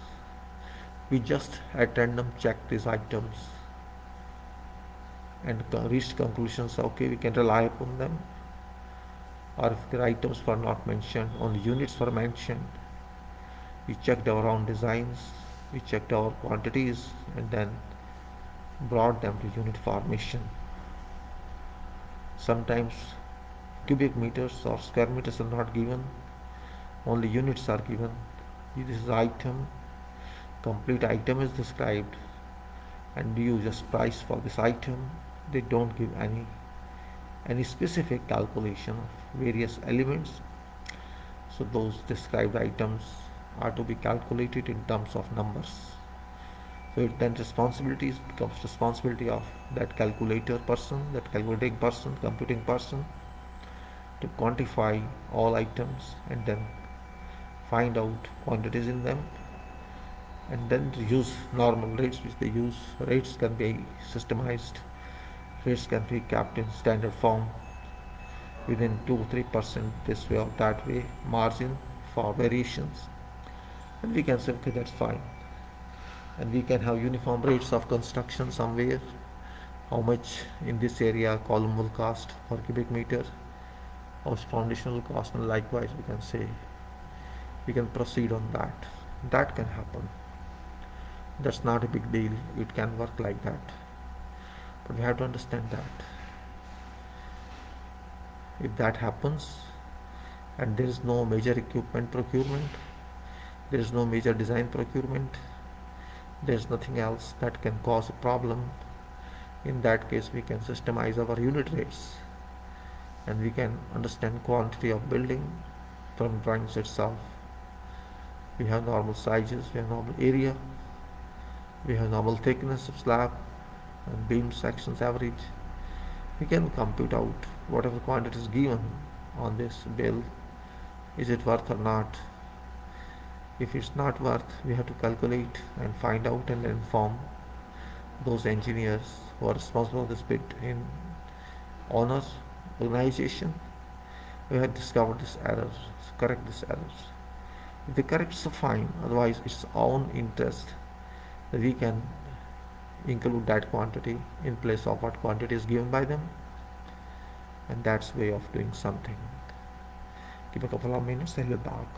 We just at random checked these items and reached conclusions. Okay, we can rely upon them. Or if the items were not mentioned, only units were mentioned. We checked our own designs, we checked our quantities, and then brought them to unit formation. Sometimes cubic meters or square meters are not given, only units are given. This is item, complete item is described, and you just price for this item. They don't give any specific calculation of various elements. So those described items are to be calculated in terms of numbers. So it then responsibilities becomes responsibility of that calculator person, that calculating person, computing person, to quantify all items and then find out quantities in them, and then to use normal rates which they use. Rates can be systemized, rates can be kept in standard form within 2-3% this way or that way margin for variations, and we can say okay, that's fine. And we can have uniform rates of construction somewhere, how much in this area column will cost per cubic meter, how much foundation will cost, and likewise we can say we can proceed on that. That can happen. That's not a big deal. It can work like that. But we have to understand that if that happens and there is no major equipment procurement, there is no major design procurement, there is nothing else that can cause a problem. In that case, we can systemize our unit rates and we can understand quantity of building from drawings itself. We have normal sizes, we have normal area, we have normal thickness of slab and beam sections average. We can compute out whatever quantity is given on this bill, is it worth or not. If it's not worth, we have to calculate and find out and inform those engineers who are responsible for this bid in honor organization. We have discovered this error, so correct this error. If they correct, so fine. Otherwise, it's our own interest that we can include that quantity in place of what quantity is given by them, and that's way of doing something. Give a couple of minutes, I'll be back.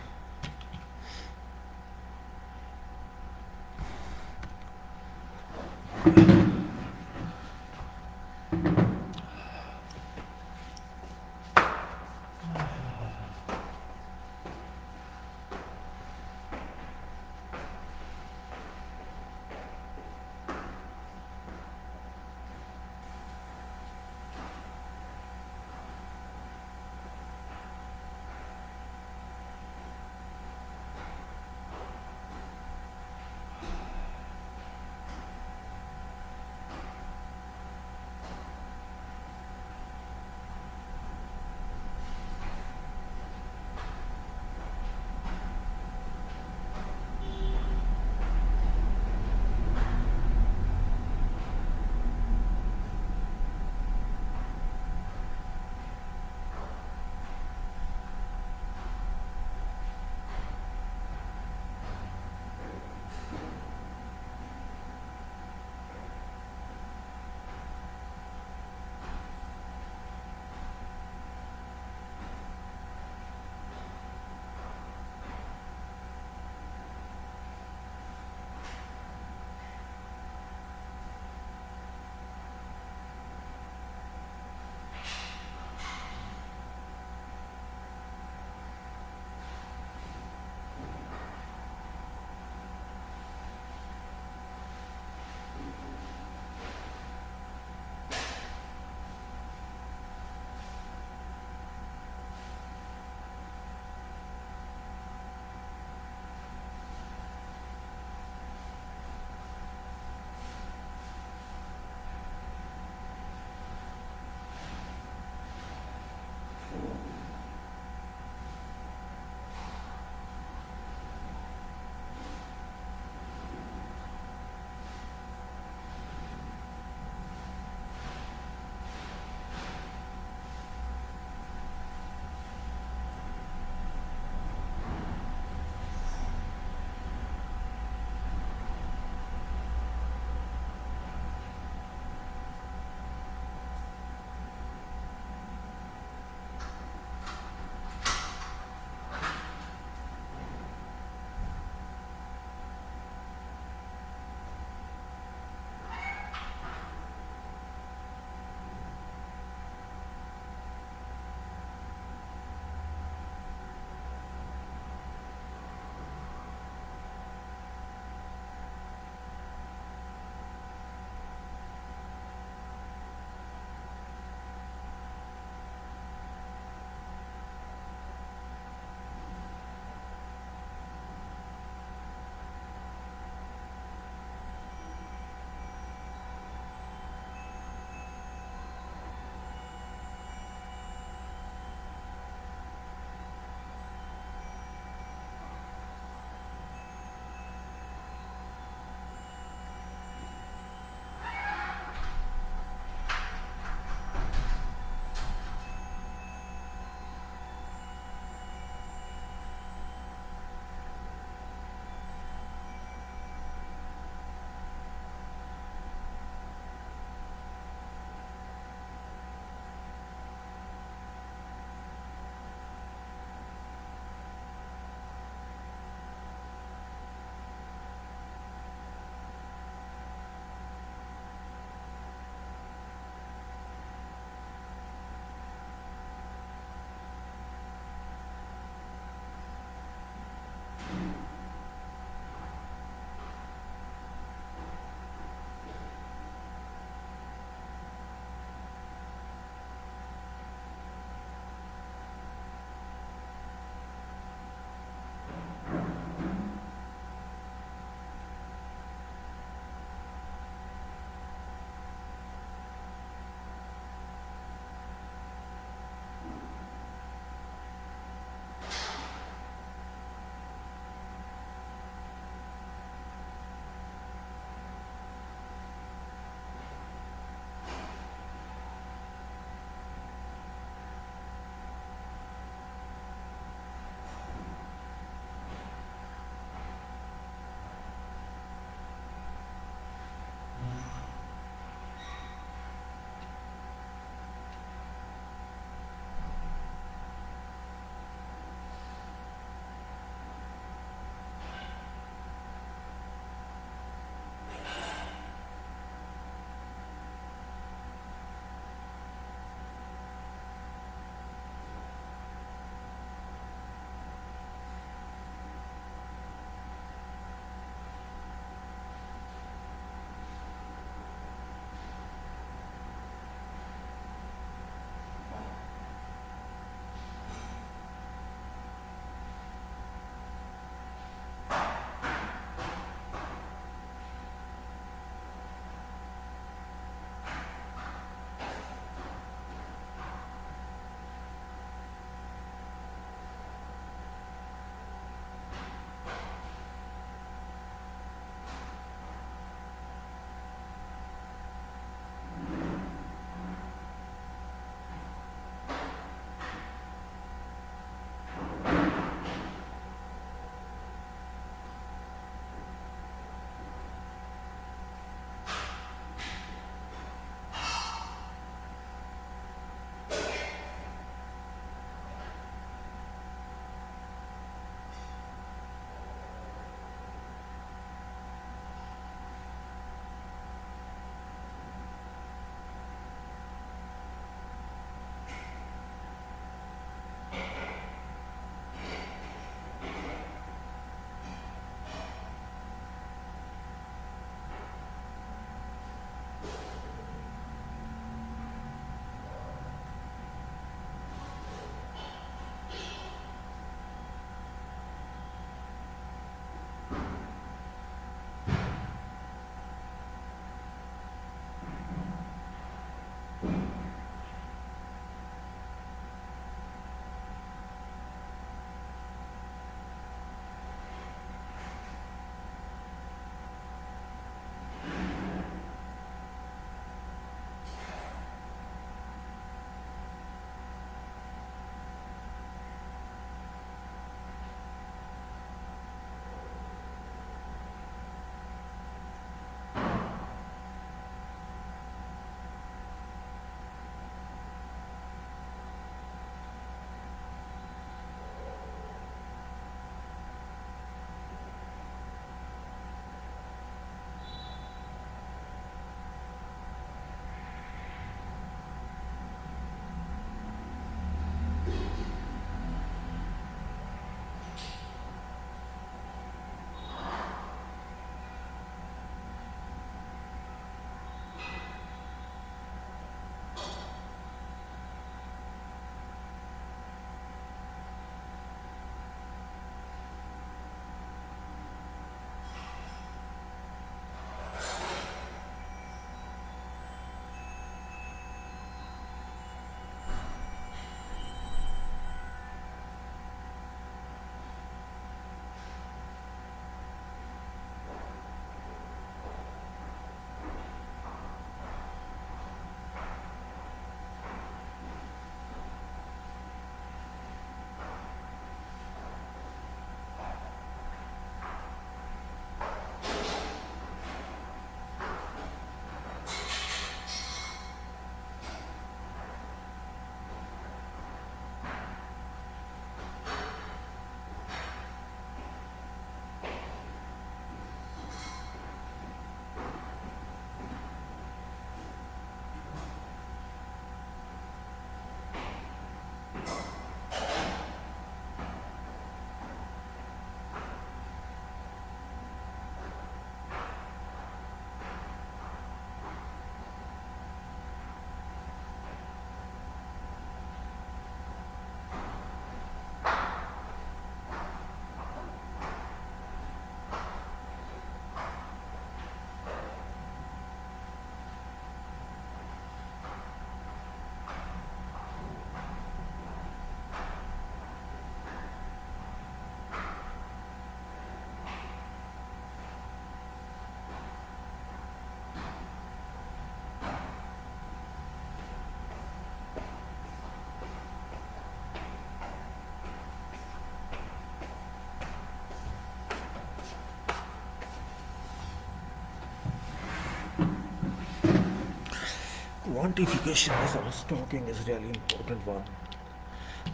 quantification, as I was talking, is really important one.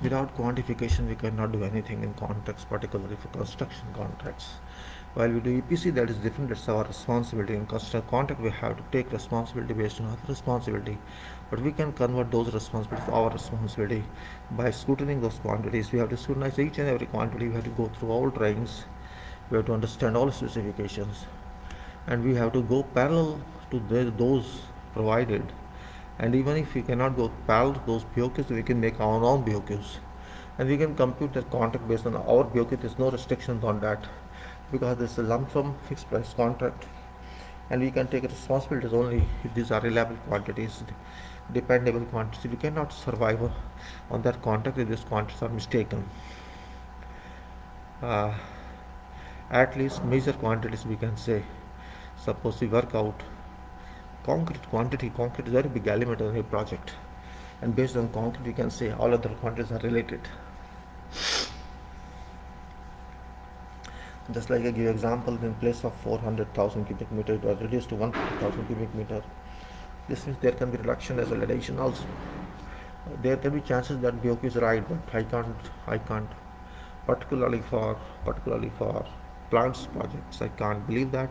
Without quantification, we cannot do anything in contracts, particularly for construction contracts. While we do EPC, that is different. That's our responsibility. In construction contract, we have to take responsibility based on our responsibility. But we can convert those responsibilities to our responsibility by scrutinizing those quantities. We have to scrutinize each and every quantity. We have to go through all drawings. We have to understand all specifications, and we have to go parallel to those provided. And even if we cannot go parallel to those BOQs, we can make our own BOQs, and we can compute the contract based on our BOQ. There's no restrictions on that because this is a lump sum fixed price contract, and we can take responsibilities only if these are reliable quantities, dependable quantities. We cannot survive on that contract if these quantities are mistaken. Uh, at least major quantities we can say. Suppose we work out concrete quantity. Concrete is a very big element in a project, and based on concrete we can say all other quantities are related. Just like I give example, in place of 400,000 cubic meter, it was reduced to 1,000 cubic meter. This means there can be reduction as well as addition also. There can be chances that BOQ is right, but I can't, particularly for plants projects, I can't believe that.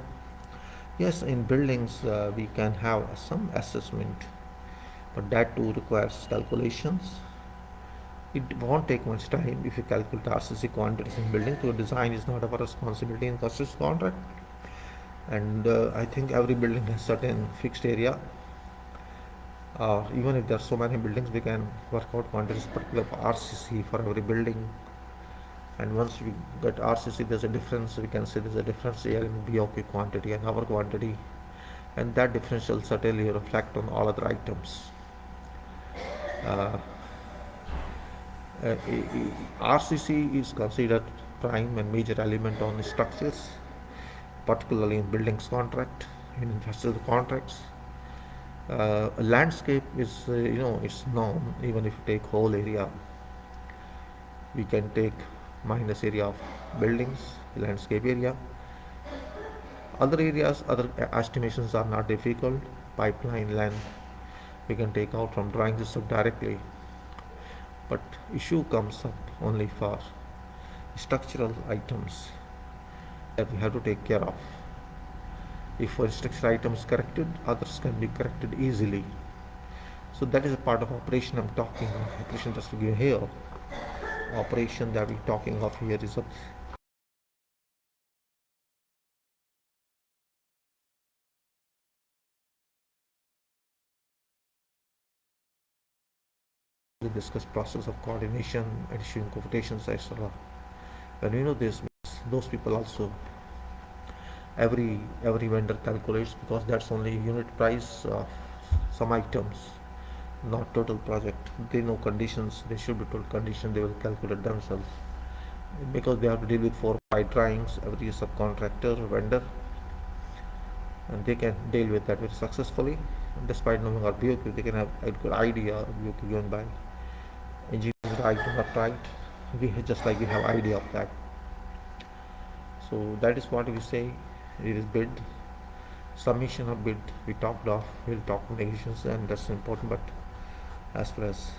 Yes, in buildings we can have some assessment, but that too requires calculations. It won't take much time if you calculate RCC quantities in building. So design is not our responsibility in construction contract. And I think every building has certain fixed area. Even if there are so many buildings, we can work out quantities particular for RCC for every building. And once we get RCC, there's a difference. We can say there's a difference here in BOQ quantity and our quantity, and that differential certainly reflect on all other items. Uh, RCC is considered prime and major element on structures, particularly in buildings contract, in infrastructure contracts. Landscape is, it's known. Even if you take whole area, we can take minus area of buildings, landscape area. Other areas, other estimations are not difficult. Pipeline length, we can take out from drawing this up directly. But issue comes up only for structural items that we have to take care of. If one structural item is corrected, others can be corrected easily. So that is a part of operation I'm talking of. Operation just to give here. Operation that we're talking of here is a we discuss process of coordination, issuing quotations, etc. When we know this, those people also every vendor calculates, because that's only unit price of some items, not total project. They know conditions, they should be told condition, they will calculate themselves, because they have to deal with 4 or 5 drawings, every subcontractor, vendor, and they can deal with that very successfully. Despite knowing our BOQ, they can have a good idea of BOQ given by engineers, right or not right. We just like we have idea of that. So that is what we say. It is bid, submission of bid. We talked of. We'll talk of negotiations, and that's important. But as far as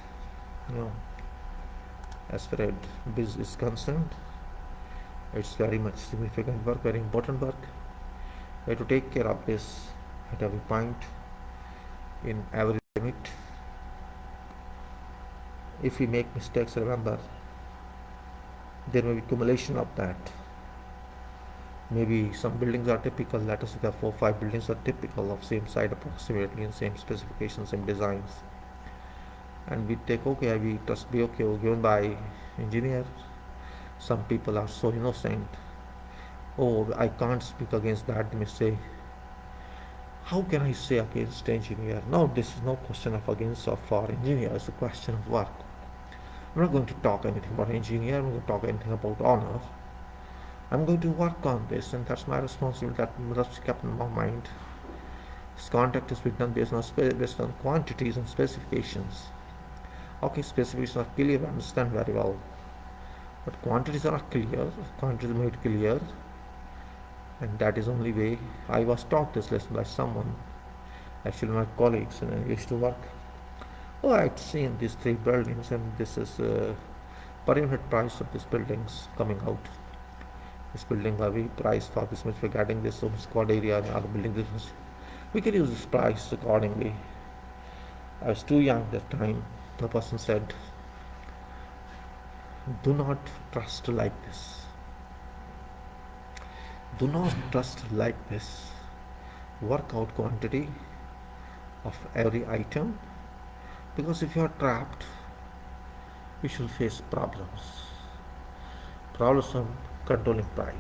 as far as biz is concerned, it's very much significant work, very important work. We have to take care of this at every point, in every limit. If we make mistakes, remember, there may be accumulation of that. Maybe some buildings are typical, let us say there are 4 or 5 buildings are typical of same site approximately, and same specifications, same designs. And we take, okay, we trust BOQ given by engineer. Some people are so innocent. Oh, I can't speak against that. They may say, how can I say against engineer? No, this is no question of against or for engineer, it's a question of work. I'm not going to talk anything about engineer, I'm not going to talk anything about honor. I'm going to work on this, and that's my responsibility. That must be kept in my mind. This contract is done based on quantities and specifications. Okay, specifications are clear, I understand very well. But quantities are not clear, quantities are made clear. And that is only way. I was taught this lesson by someone. Actually, my colleagues and I used to work. Oh, I'd seen these three buildings, and this is per unit price of these buildings coming out. This building, we price for this much, we're getting this so much squad area, and other building this much. We can use this price accordingly. I was too young that time. The person said, do not trust like this. Do not trust like this. Work out quantity of every item, because if you are trapped, you shall face problems. Problems of controlling price.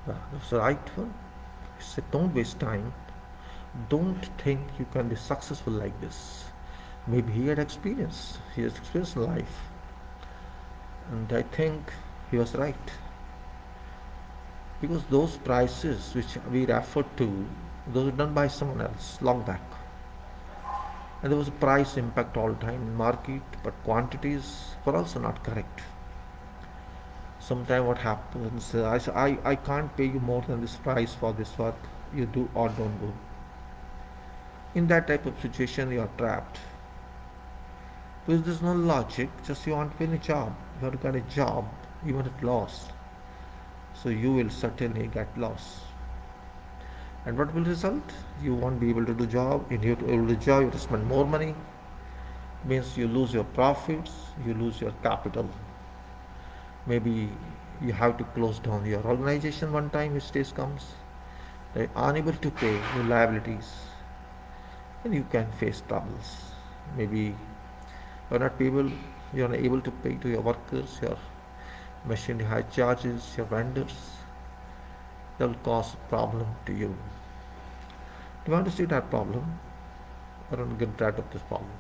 That's the right one. He said, don't waste time. Don't think you can be successful like this. Maybe he had experience. He has experience in life. And I think he was right. Because those prices which we referred to, those were done by someone else long back. And there was a price impact all the time in market, but quantities were also not correct. Sometimes what happens, I can't pay you more than this price for this work. You do or don't do. In that type of situation, you are trapped. Because there's no logic, just you want to win a job. You have to get a job, even at loss. So you will certainly get loss. And what will result? You won't be able to do job. In order to able to do job, you have to spend more money. Means you lose your profits, you lose your capital. Maybe you have to close down your organization one time if stage comes. They're unable to pay your liabilities, and you can face troubles. Maybe you're not able, you're not able to pay to your workers, your machine hire charges, your vendors. That will cause a problem to you. Do you want to see that problem? Or don't get rid of this problem?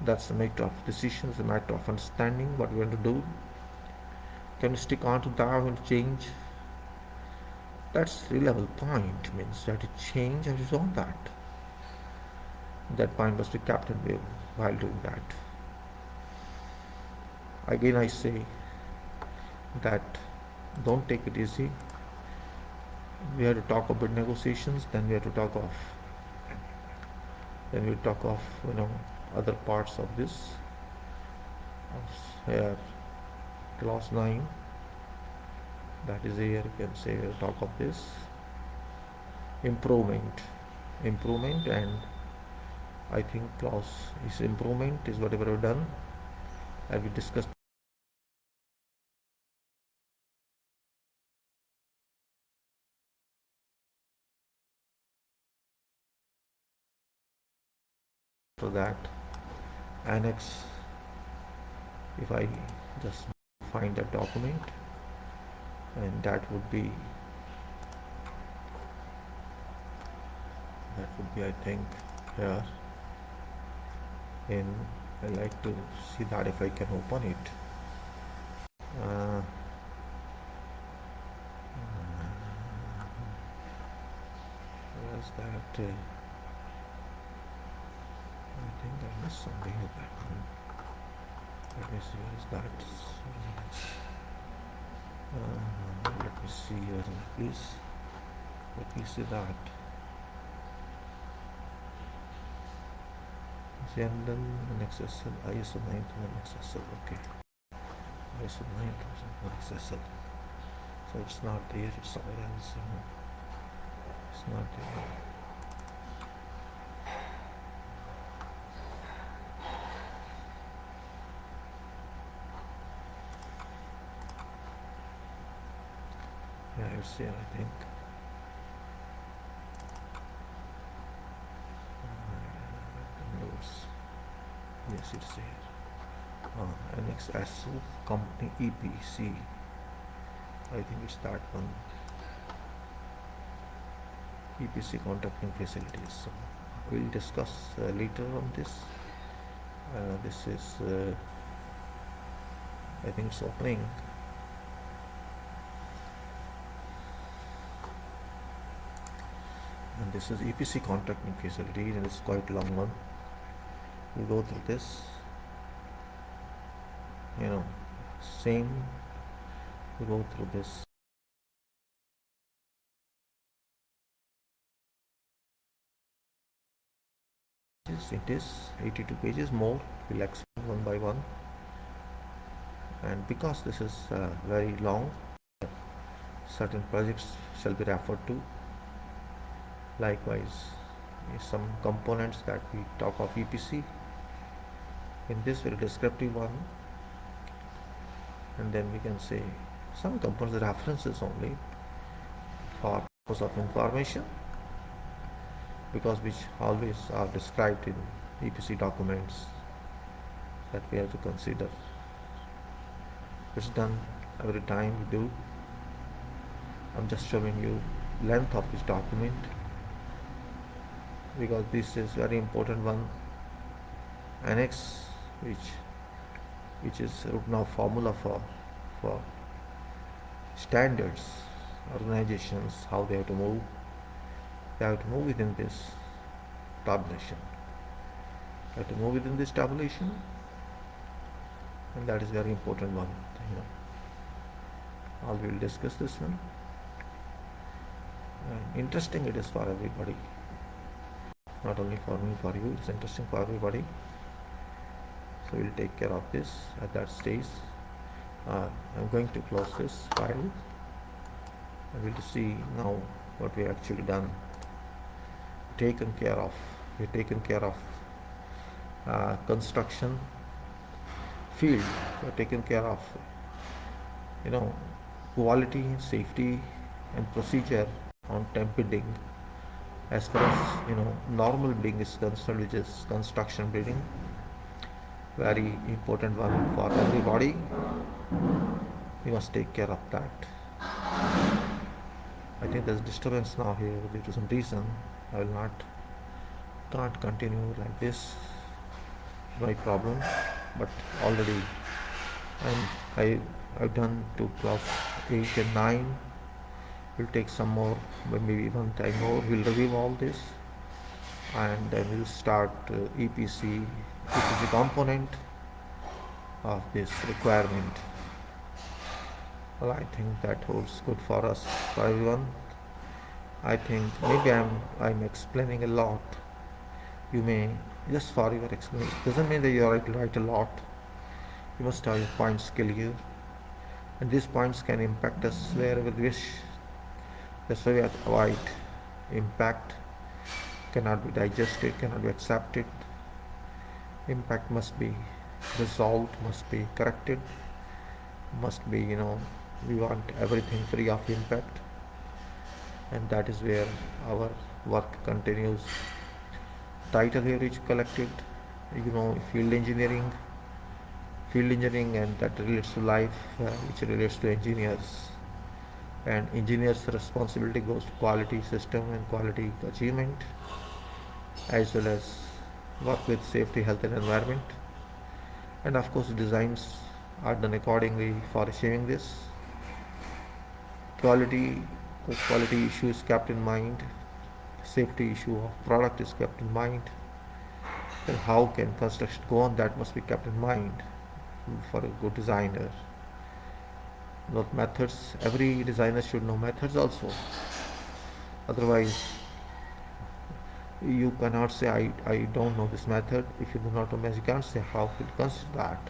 That's a matter of decisions, a matter of understanding what we want to do. Can you stick on to that and change? That's the level point. Means you have to change and resolve that. That point must be kept in view while doing that. Again, I say that don't take it easy. We have to talk about negotiations, then we have to talk of other parts of this. Here, clause 9. That is here you can say we'll talk of this. Improvement, and I think clause is improvement is whatever we've done, and we discussed for that. Annex, if I just find that document, and that would be I think here in, I like to see that if I can open it. Where's that? I think I missed something with that one. Let me see, where is that? Let me see here, please. Let me see that. London AnnexSL, ISO 9000 AnnexSL, okay. ISO 9000 AnnexSL. So it's not there, it's somewhere else. It's not there. Yeah, it's here, I think. Yes, it's here. AnnexSL company EPC. I think it's that one. EPC contracting facilities. So we'll discuss later on this. This is, I think it's opening. And this is EPC contracting facilities, and it's quite a long one. We'll go through this. Same to go through this. It is 82 pages more. We'll explain one by one. And because this is very long, certain projects shall be referred to. Likewise, some components that we talk of EPC in this very descriptive one, and then we can say some components references only for purpose of information, because which always are described in EPC documents that we have to consider. It's done every time we do. I'm just showing you length of this document because this is very important one. Annex, which is root now formula for standards, organizations, how they have to move. They have to move within this tabulation. They have to move within this tabulation, and that is very important one. I will discuss this one. And interesting it is for everybody, not only for me, for you. It's interesting for everybody. So we'll take care of this at that stage. I'm going to close this file and we'll see now what we actually done. We've taken care of construction field. We've taken care of quality, safety and procedure on temp bidding. As far as normal bidding is concerned, which is construction bidding, very important one for everybody. We must take care of that. I think there's disturbance now here due to some reason. I will can't continue like this. My problem, but already I've done 2 plus 8 and 9. We'll take some more, maybe one time more. We'll review all this, and then we'll start EPC component of this requirement. Well, I think that holds good for us, for everyone. I think maybe I'm explaining a lot. You may, just for your explanation, doesn't mean that you write a lot. You must have your points clear, and these points can impact us wherever we wish. That's why we have to avoid impact. Cannot be digested, cannot be accepted. Impact must be resolved, must be corrected, must be, we want everything free of impact, and that is where our work continues. Title here is collected, field engineering, and that relates to life, which relates to engineers. And engineers' responsibility goes to quality system and quality achievement, as well as work with safety, health and environment. And of course designs are done accordingly for achieving this. Quality issue is kept in mind. Safety issue of product is kept in mind. And how can construction go on, that must be kept in mind for a good designer. Not methods, every designer should know methods also. Otherwise, you cannot say I don't know this method. If you do not know, you can't say how to consider that.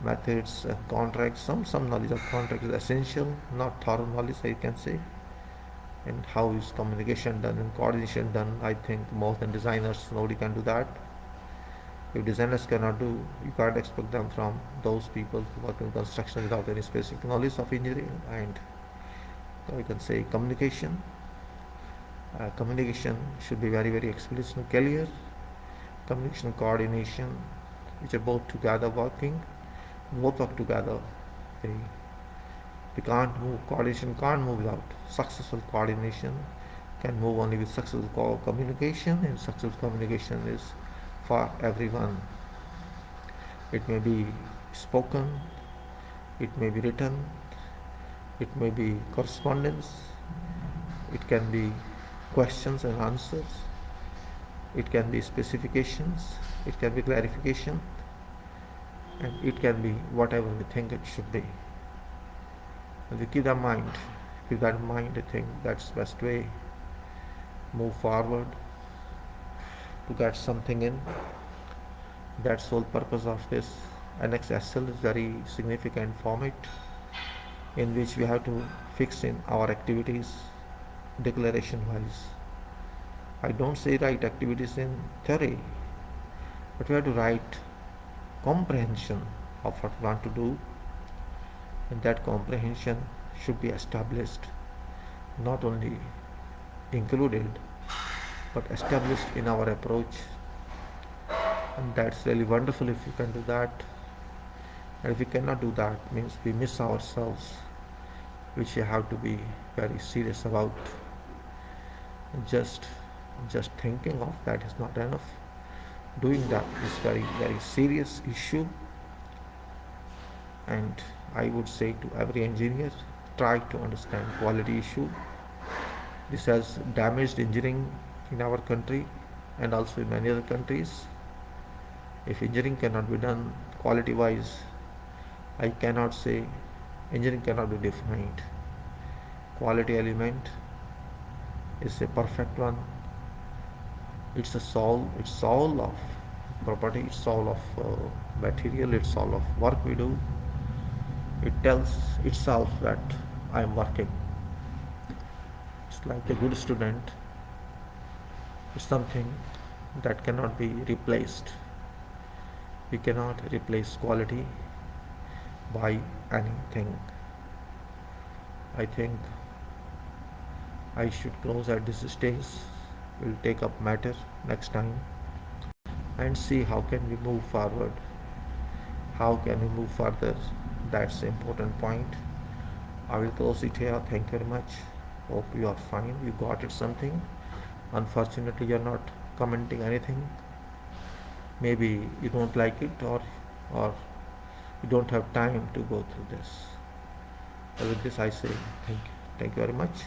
Methods, contracts, some knowledge of contract is essential, not thorough knowledge, I can say. And how is communication done and coordination done? I think more than designers, nobody can do that. If designers cannot do, you can't expect them from those people who work in construction without any specific knowledge of engineering. And we can say communication. Communication should be very, very explicit and clear. Communication and coordination, which are both together working, both work together. They can't move. Coordination can't move without successful coordination. Can move only with successful communication, and successful communication is for everyone. It may be spoken, it may be written, it may be correspondence, it can be questions and answers, it can be specifications, it can be clarification, and it can be whatever we think it should be. And we keep that in mind, I think that's the best way. Move forward to get something in. That's the whole purpose of this. AnnexSL is very significant format in which we have to fix in our activities declaration wise. I don't say write activities in theory, but we have to write comprehension of what we want to do, and that comprehension should be established, not only included, but established in our approach. And that's really wonderful if we can do that. And if we cannot do that, means we miss ourselves, which we have to be very serious about. Just just thinking of that is not enough. Doing that is very serious issue. And I would say to every engineer, try to understand quality issue. This has damaged engineering in our country and also in many other countries. If engineering cannot be done quality wise, I cannot say engineering cannot be defined. Quality element is a perfect one. It's all of property, it's all of material, it's all of work we do. It tells itself that I am working. It's like a good student. It's something that cannot be replaced. We cannot replace quality by anything. I think I should close at this stage. We'll take up matter next time and see how can we move forward. How can we move further? That's the important point. I will close it here. Thank you very much. Hope you are fine. You got it something. Unfortunately, you're not commenting anything. Maybe you don't like it, or you don't have time to go through this. With this, I say thank you. Thank you very much.